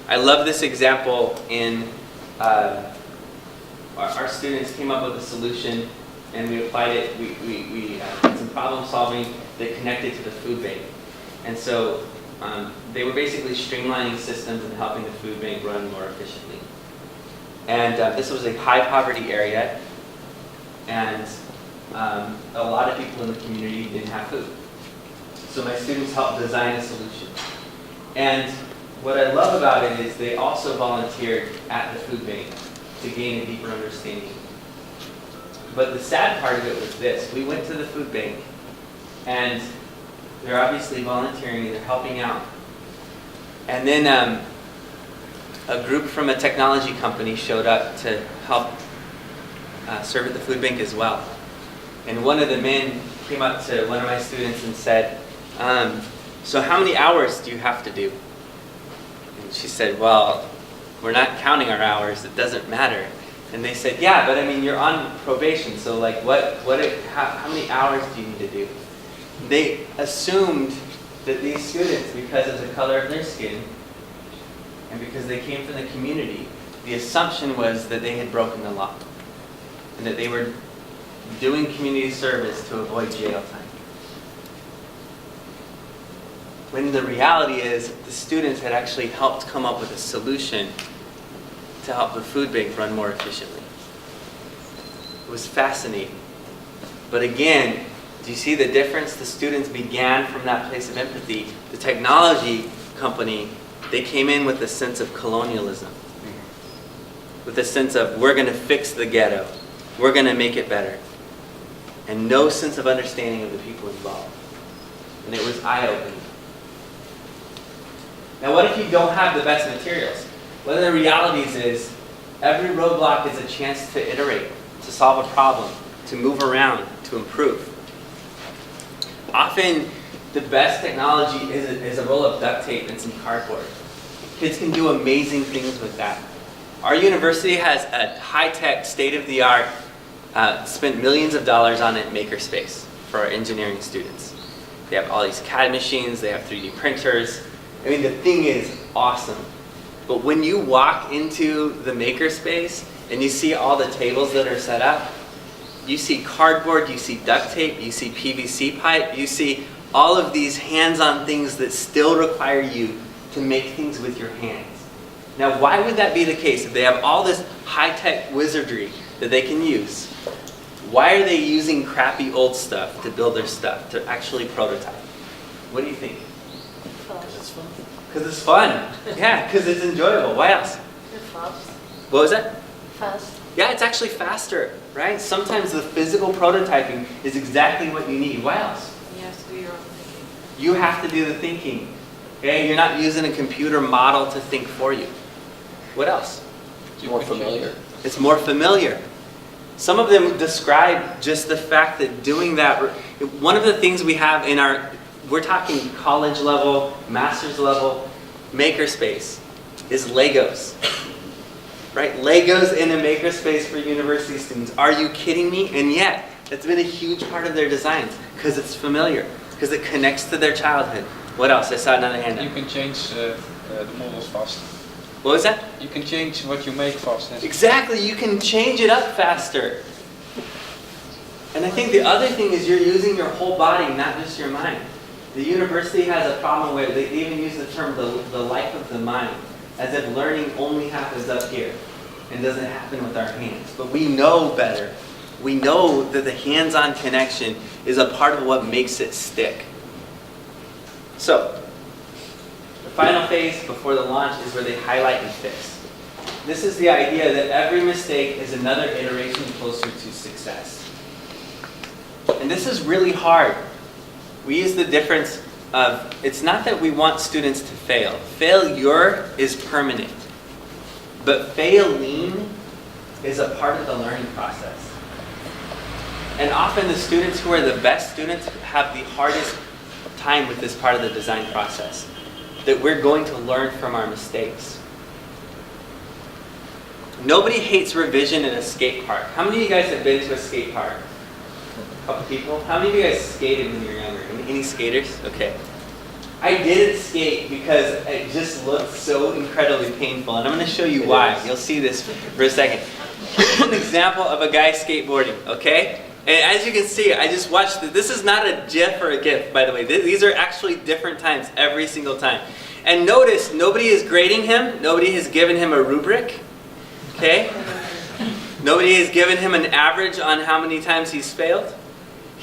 I love this example in our students came up with a solution and we applied it. We did some problem solving that connected to the food bank. And so they were basically streamlining systems and helping the food bank run more efficiently. And this was a high poverty area, and a lot of people in the community didn't have food. So my students helped design a solution. And what I love about it is they also volunteered at the food bank to gain a deeper understanding. But the sad part of it was this. We went to the food bank, and they're obviously volunteering and they're helping out. And then a group from a technology company showed up to help serve at the food bank as well. And one of the men came up to one of my students and said, so how many hours do you have to do? And she said, well, we're not counting our hours, it doesn't matter. And they said, yeah, but I mean, you're on probation, so like how many hours do you need to do? They assumed that these students, because of the color of their skin, and because they came from the community, the assumption was that they had broken the law, and that they were doing community service to avoid jail time. When the reality is, the students had actually helped come up with a solution to help the food bank run more efficiently. It was fascinating. But again, do you see the difference? The students began from that place of empathy. The technology company, they came in with a sense of colonialism. With a sense of, we're going to fix the ghetto. We're going to make it better. And no sense of understanding of the people involved. And it was eye-opening. Now what if you don't have the best materials? One of the realities is, every roadblock is a chance to iterate, to solve a problem, to move around, to improve. Often, the best technology is a roll of duct tape and some cardboard. Kids can do amazing things with that. Our university has a high-tech, state-of-the-art, spent millions of dollars on it makerspace for our engineering students. They have all these CAD machines, they have 3D printers. I mean, the thing is awesome. But when you walk into the makerspace and you see all the tables that are set up, you see cardboard, you see duct tape, you see PVC pipe, you see all of these hands-on things that still require you to make things with your hands. Now, why would that be the case? If they have all this high-tech wizardry that they can use, why are they using crappy old stuff to build their stuff, to actually prototype? What do you think? Because it's fun. Because it's fun. Yeah, because it's enjoyable. Why else? You're fast. What was that? Fast. Yeah, it's actually faster, right? Sometimes the physical prototyping is exactly what you need. Why else? You have to do your own thinking. You have to do the thinking. Okay? You're not using a computer model to think for you. What else? It's more familiar. It's more familiar. Some of them describe just the fact that doing that, one of the things we have in our, we're talking college level, master's level, makerspace, is Legos. Right? Legos in a makerspace for university students. Are you kidding me? And yet, it's been a huge part of their designs because it's familiar, because it connects to their childhood. What else? I saw another hand You up. can change the models fast. What was that? You can change what you make fast. Exactly, you can change it up faster. And I think the other thing is you're using your whole body, not just your mind. The university has a problem where they even use the term the life of the mind, as if learning only happens up here and doesn't happen with our hands. But we know better. We know that the hands-on connection is a part of what makes it stick. So, the final phase before the launch is where they highlight and fix. This is the idea that every mistake is another iteration closer to success. And this is really hard. We use the difference of, it's not that we want students to fail. Failure is permanent. But failing is a part of the learning process. And often the students who are the best students have the hardest time with this part of the design process. That we're going to learn from our mistakes. Nobody hates revision in a skate park. How many of you guys have been to a skate park? A couple people? How many of you guys skated when you were younger? Any skaters? Okay. I didn't skate because it just looked so incredibly painful. And I'm going to show you why. You'll see this for a second. Here's an example of a guy skateboarding, okay? And as you can see, I just watched it. This is not a GIF or a GIF, by the way. These are actually different times every single time. And notice, nobody is grading him. Nobody has given him a rubric, okay? Nobody has given him an average on how many times he's failed.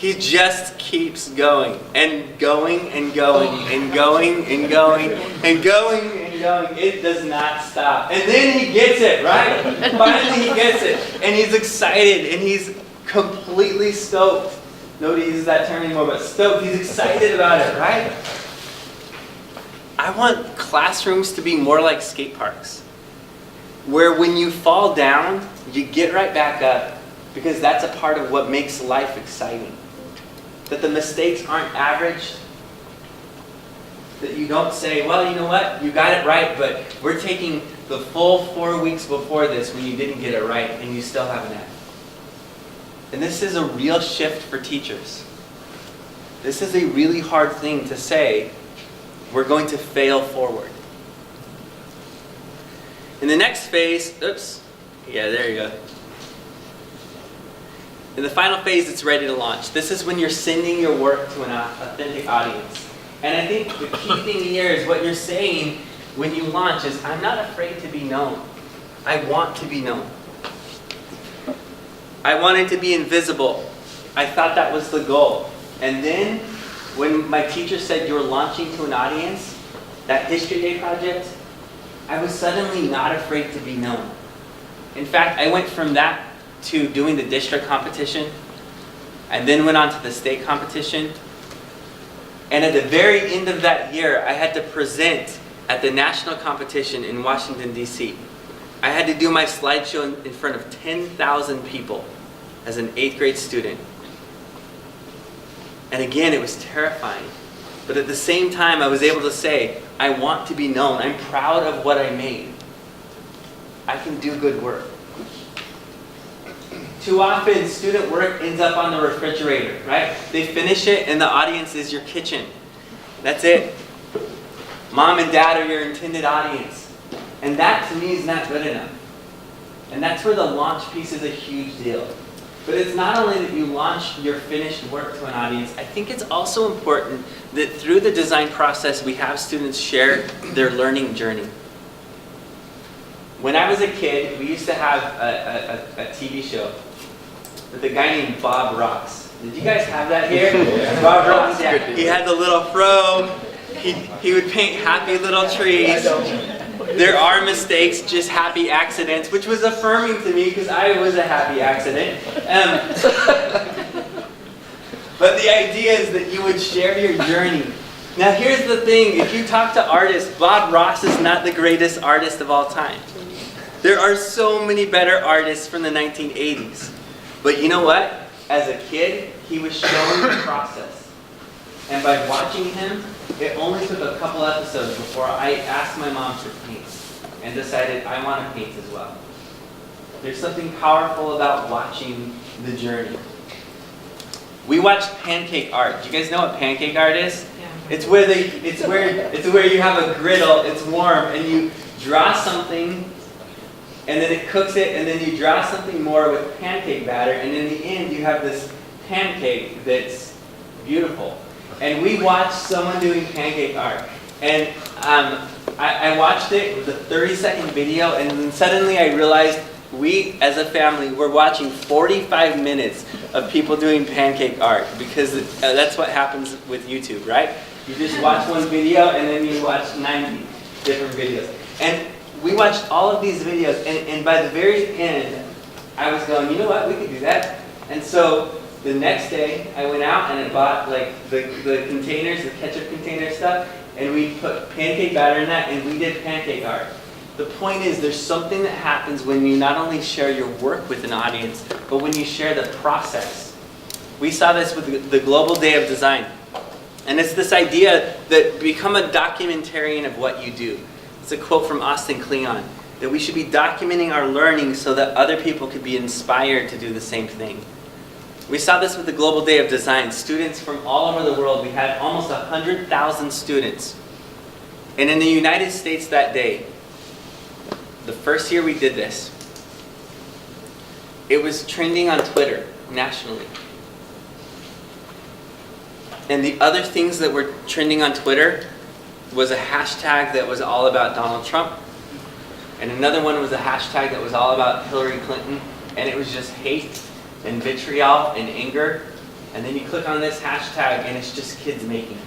He just keeps going and going and going and going and going and going and going. It does not stop. And then he gets it, right? Finally he gets it. And he's excited and he's completely stoked. Nobody uses that term anymore, but stoked. He's excited about it, right? I want classrooms to be more like skate parks, where when you fall down, you get right back up, because that's a part of what makes life exciting. That the mistakes aren't averaged. That you don't say, well, you know what, you got it right, but we're taking the full 4 weeks before this when you didn't get it right and you still have an F. And this is a real shift for teachers. This is a really hard thing to say. We're going to fail forward. In the next phase, there you go. In the final phase, it's ready to launch. This is when you're sending your work to an authentic audience. And I think the key thing here is what you're saying when you launch is, I'm not afraid to be known. I want to be known. I wanted to be invisible. I thought that was the goal. And then, when my teacher said you're launching to an audience, that History Day project, I was suddenly not afraid to be known. In fact, I went from that to doing the district competition, and then went on to the state competition. And at the very end of that year, I had to present at the national competition in Washington, D.C. I had to do my slideshow in front of 10,000 people as an 8th grade student. And again, it was terrifying. But at the same time, I was able to say, I want to be known. I'm proud of what I made. I can do good work. Too often, student work ends up on the refrigerator, right? They finish it and the audience is your kitchen. That's it. Mom and dad are your intended audience. And that, to me, is not good enough. And that's where the launch piece is a huge deal. But it's not only that you launch your finished work to an audience, I think it's also important that through the design process, we have students share their learning journey. When I was a kid, we used to have a TV show with a guy named Bob Ross. Did you guys have that here? Bob Ross, yeah. He had the little fro. He would paint happy little trees. There are mistakes, just happy accidents, which was affirming to me because I was a happy accident. But the idea is that you would share your journey. Now here's the thing, if you talk to artists, Bob Ross is not the greatest artist of all time. There are so many better artists from the 1980s. But you know what? As a kid, he was showing the process. And by watching him, it only took a couple episodes before I asked my mom to paint and decided I want to paint as well. There's something powerful about watching the journey. We watched pancake art. Do you guys know what pancake art is? Yeah. It's where you have a griddle, it's warm, and you draw something, and then it cooks it, and then you draw something more with pancake batter, and in the end you have this pancake that's beautiful. And we watched someone doing pancake art. And I watched it. It was a 30-second video, and then suddenly I realized we, as a family, were watching 45 minutes of people doing pancake art, because that's what happens with YouTube, right? You just watch one video, and then you watch 90 different videos. And we watched all of these videos, and by the very end, I was going, you know what, we could do that. And so the next day, I went out and I bought like the containers, the ketchup container stuff, and we put pancake batter in that, and we did pancake art. The point is, there's something that happens when you not only share your work with an audience, but when you share the process. We saw this with the Global Day of Design. And it's this idea that become a documentarian of what you do. It's a quote from Austin Kleon, that we should be documenting our learning so that other people could be inspired to do the same thing. We saw this with the Global Day of Design. Students from all over the world, we had almost 100,000 students. And in the United States that day, the first year we did this, it was trending on Twitter nationally. And the other things that were trending on Twitter was a hashtag that was all about Donald Trump. And another one was a hashtag that was all about Hillary Clinton. And it was just hate and vitriol and anger. And then you click on this hashtag and it's just kids making.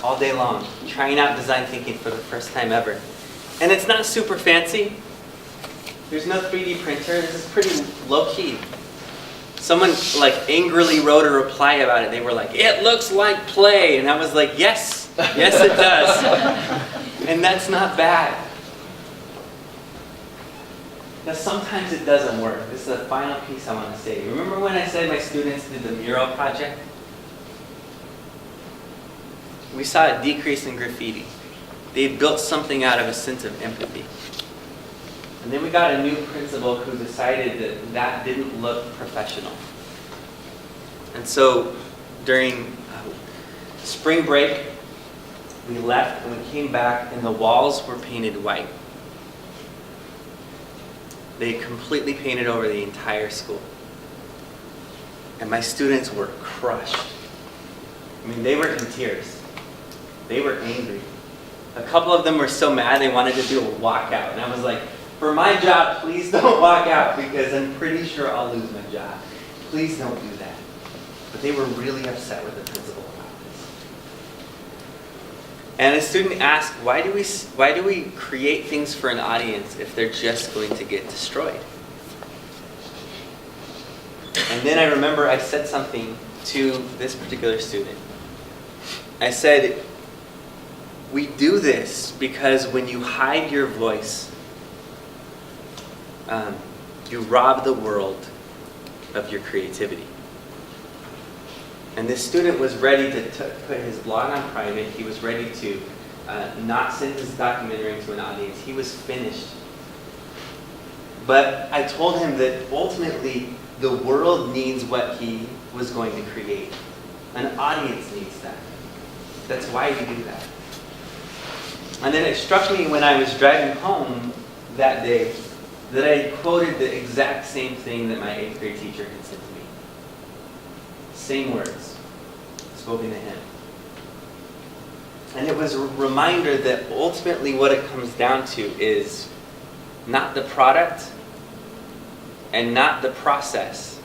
All day long, trying out design thinking for the first time ever. And it's not super fancy. There's no 3D printer. This is pretty low key. Someone like angrily wrote a reply about it. They were like, "It looks like play." And I was like, yes, yes it does. And that's not bad. Now sometimes it doesn't work. This is the final piece I want to say. Remember when I said my students did the mural project? We saw a decrease in graffiti. They built something out of a sense of empathy. And then we got a new principal who decided that that didn't look professional. And so during spring break, we left and we came back and the walls were painted white. They completely painted over the entire school. And my students were crushed. I mean, they were in tears. They were angry. A couple of them were so mad they wanted to do a walkout. And I was like, for my job, please don't walk out because I'm pretty sure I'll lose my job. Please don't do that. But they were really upset with the principal about this. And a student asked, why do we create things for an audience if they're just going to get destroyed? And then I remember I said something to this particular student. I said, we do this because when you hide your voice, you rob the world of your creativity. And this student was ready to put his blog on private. He was ready to not send his documentary to an audience. He was finished. But I told him that ultimately the world needs what he was going to create. An audience needs that. That's why we do that. And then it struck me when I was driving home that day that I quoted the exact same thing that my 8th grade teacher had said to me. Same words, spoken to him. And it was a reminder that ultimately what it comes down to is not the product and not the process,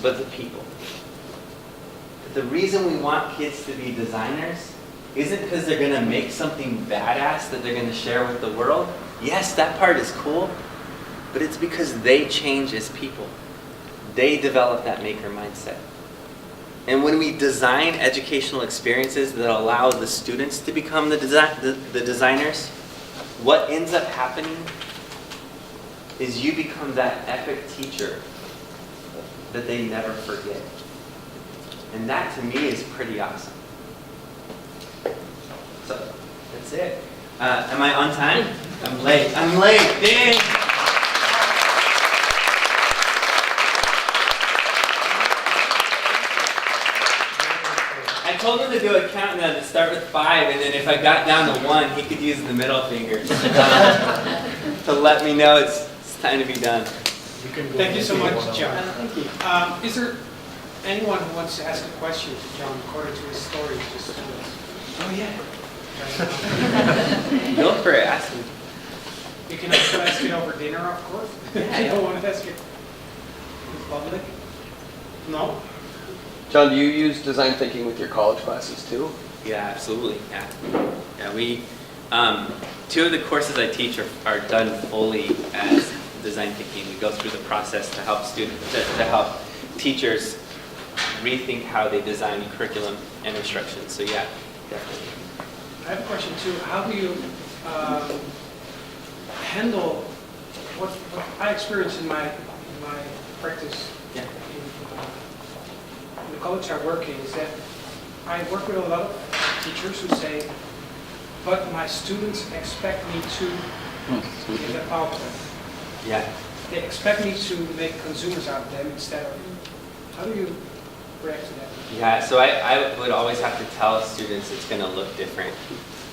but the people. The reason we want kids to be designers isn't because they're going to make something badass that they're going to share with the world. Yes, that part is cool, but it's because they change as people. They develop that maker mindset. And when we design educational experiences that allow the students to become the designers, what ends up happening is you become that epic teacher that they never forget. And that to me is pretty awesome. So, that's it. Am I on time? I'm late. Dang! I told him to do a countdown to start with 5, and then if I got down to 1, he could use the middle finger to let me know it's time to be done. Thank you so much, John. Thank you. Is there anyone who wants to ask a question to John according to his story? Just oh yeah. Go for it, ask me. You can also ask it over dinner, of course. I don't want to ask it in public. No? John, do you use design thinking with your college classes too? Yeah, absolutely. Yeah. We 2 of the courses I teach are done fully as design thinking. We go through the process to help students, to help teachers rethink how they design curriculum and instruction. So yeah, definitely. I have a question too. How do you handle what I experience in my practice Yeah. in the college I work in is that I work with a lot of teachers who say, but my students expect me to give a PowerPoint. Yeah. They expect me to make consumers out of them instead of, how do you react to that? Yeah, so I would always have to tell students it's going to look different.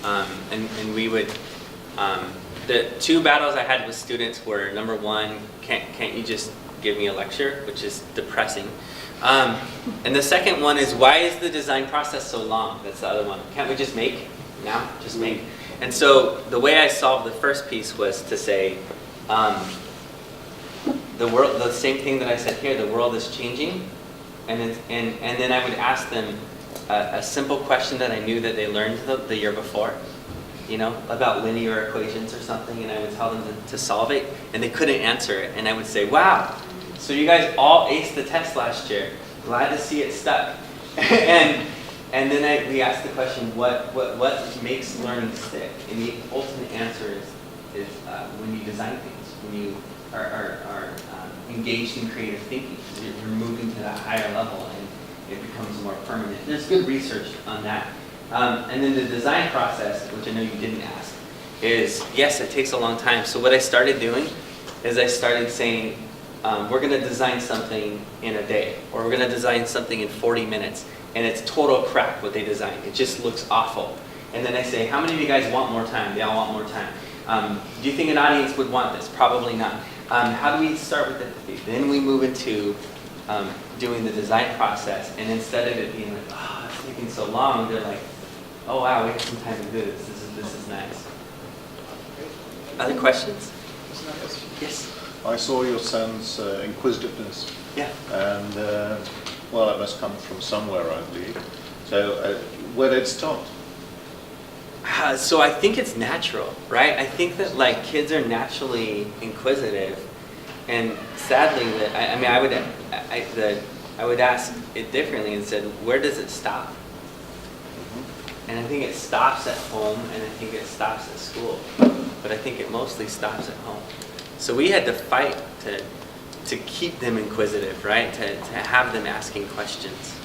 And we would, the 2 battles I had with students were, number 1, can't you just give me a lecture, which is depressing. And the second one is, why is the design process so long? That's the other one. Can't we just make now? Just make. And so the way I solved the first piece was to say, the world, the same thing that I said here, the world is changing. and then I would ask them a simple question that I knew that they learned the year before, you know, about linear equations or something, and I would tell them to solve it, and they couldn't answer it, and I would say, wow, so you guys all aced the test last year. Glad to see it stuck. And then we asked the question, what makes learning stick? And the ultimate answer is when you design things, when you are engaged in creative thinking. You're moving to that higher level and it becomes more permanent. There's good research on that. And then the design process, which I know you didn't ask, is yes, it takes a long time. So what I started doing is I started saying, we're going to design something in a day, or we're going to design something in 40 minutes. And it's total crap what they designed. It just looks awful. And then I say, how many of you guys want more time? They all want more time. Do you think an audience would want this? Probably not. How do we start with empathy? Then we move into doing the design process. And instead of it being like, oh, it's taking so long, they're like, oh wow, we have some time to do this. This is nice. Other questions? Yes. I saw your son's inquisitiveness. Yeah. And well, it must come from somewhere, I believe. So, where did it start? So I think it's natural, right? I think that like kids are naturally inquisitive, and sadly, that I would ask it differently and said, where does it stop? And I think it stops at home, and I think it stops at school, but I think it mostly stops at home. So we had to fight to keep them inquisitive, right? To have them asking questions,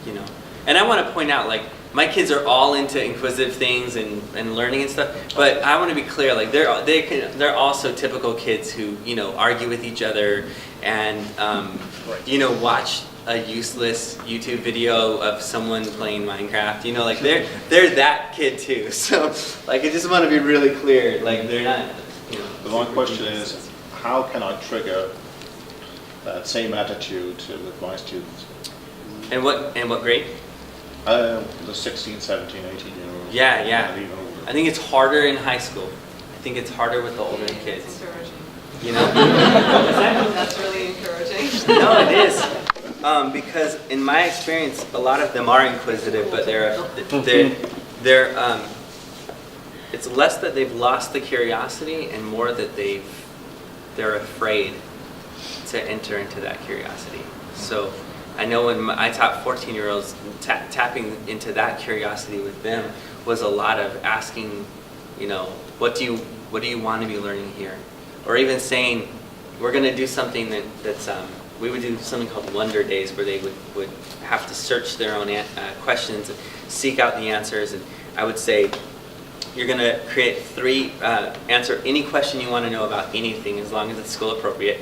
you know. And I want to point out, like, my kids are all into inquisitive things and learning and stuff, but I want to be clear, like, they're also typical kids who, you know, argue with each other and, you know, watch a useless YouTube video of someone playing Minecraft, you know, like, they're that kid too. So, like, I just want to be really clear, like, they're not, you know. But my question is, how can I trigger that same attitude with my students? And what grade? The 16, 17, 18-year-olds. Yeah. And even older. I think it's harder in high school. I think it's harder with the older It's kids. encouraging. You know? What was that? That's really encouraging. No, it is. Because in my experience, a lot of them are inquisitive, but they're it's less that they've lost the curiosity and more that they're afraid to enter into that curiosity. So I know when I taught 14-year-olds, tapping into that curiosity with them was a lot of asking, you know, what do you want to be learning here? Or even saying, we're going to do something that's we would do something called Wonder Days, where they would have to search their own questions and seek out the answers. And I would say, you're going to create answer any question you want to know about anything, as long as it's school appropriate.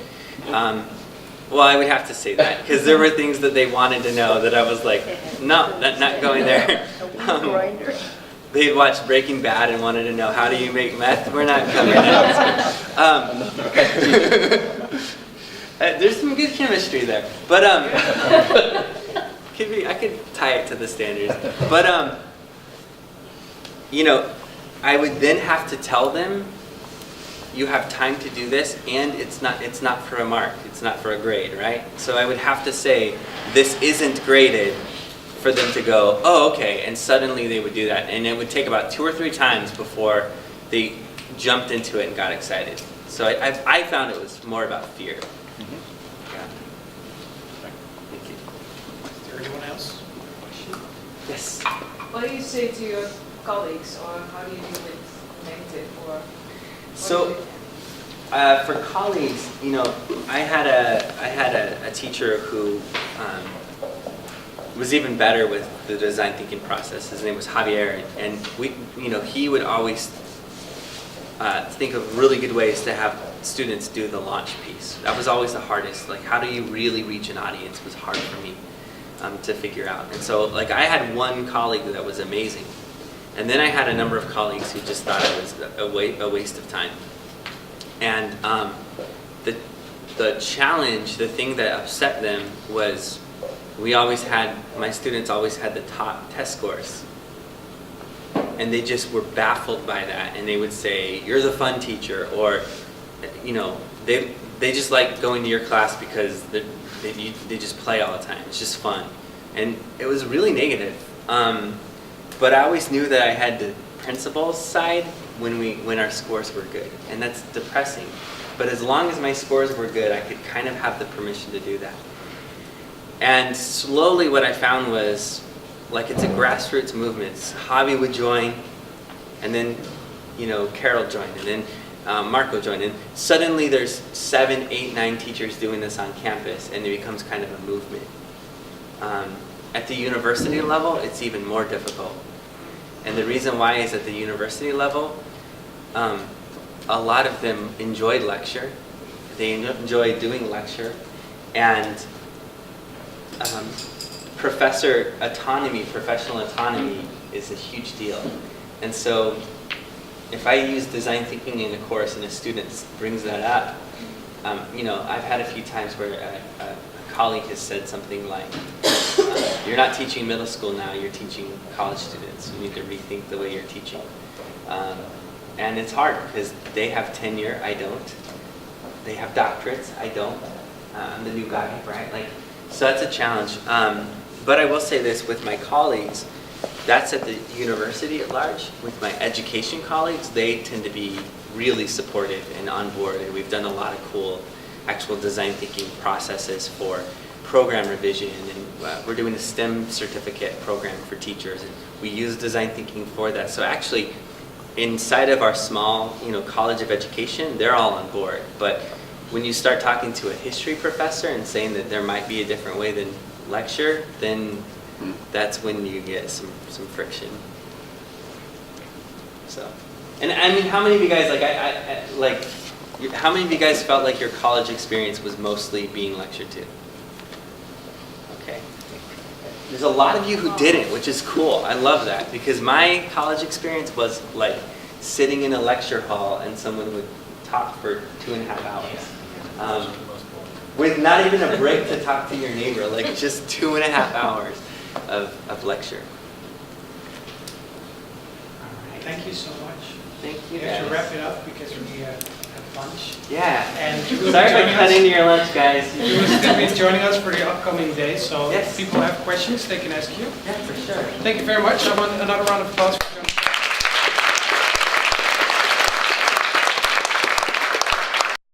Well, I would have to say that, because there were things that they wanted to know that I was like, no, not going there. They'd watched Breaking Bad and wanted to know, how do you make meth? We're not coming there. There's some good chemistry there. But I could tie it to the standards. But you know, I would then have to tell them, you have time to do this, and it's not for a mark, it's not for a grade, right? So I would have to say, this isn't graded, for them to go, oh, okay, and suddenly they would do that. And it would take about 2 or 3 times before they jumped into it and got excited. So I found it was more about fear. Yeah. Thank you. Is there anyone else? Yes. What do you say to your colleagues, or how do you deal with negative, or? So, for colleagues, you know, I had a teacher who was even better with the design thinking process. His name was Javier, and he would always think of really good ways to have students do the launch piece. That was always the hardest. Like, how do you really reach an audience was hard for me to figure out. And so, like, I had one colleague that was amazing, and then I had a number of colleagues who just thought it was a waste of time. And the challenge, the thing that upset them was, my students always had the top test scores. And they just were baffled by that. And they would say, you're the fun teacher. Or, they just like going to your class because they just play all the time. It's just fun. And it was really negative. But I always knew that I had the principal's side when our scores were good. And that's depressing. But as long as my scores were good, I could kind of have the permission to do that. And slowly what I found was, like, it's a grassroots movement. Javi would join, and then, Carol joined, and then Marco joined. And suddenly there's 7, 8, 9 teachers doing this on campus, and it becomes kind of a movement. At the university level, it's even more difficult. And the reason why is at the university level, a lot of them enjoyed lecture. They enjoy doing lecture. And professor autonomy, professional autonomy is a huge deal. And so if I use design thinking in a course and a student brings that up, I've had a few times where a colleague has said something like, you're not teaching middle school now, you're teaching college students. You need to rethink the way you're teaching. And it's hard because they have tenure, I don't. They have doctorates, I don't. I'm the new guy, right? So that's a challenge. But I will say this, with my colleagues, that's at the university at large. With my education colleagues, they tend to be really supportive and on board, and we've done a lot of cool actual design thinking processes for program revision, and we're doing a STEM certificate program for teachers, and we use design thinking for that. So actually, inside of our small, college of education, they're all on board. But when you start talking to a history professor and saying that there might be a different way than lecture, then that's when you get some friction. So, and I mean, how many of you guys how many of you guys felt like your college experience was mostly being lectured to? Okay. There's a lot of you who didn't, which is cool. I love that, because my college experience was like sitting in a lecture hall and someone would talk for 2.5 hours. With not even a break to talk to your neighbor, like just 2.5 hours of lecture. All right. Thank you so much. Thank you, We have to guys. wrap it up because we have lunch. Yeah. And you will Sorry be for joining cutting us. into your lunch, guys. You will still be joining us for the upcoming days, so Yes. if people have questions, they can ask you. Yeah, for sure. Thank you very much. I want another round of applause for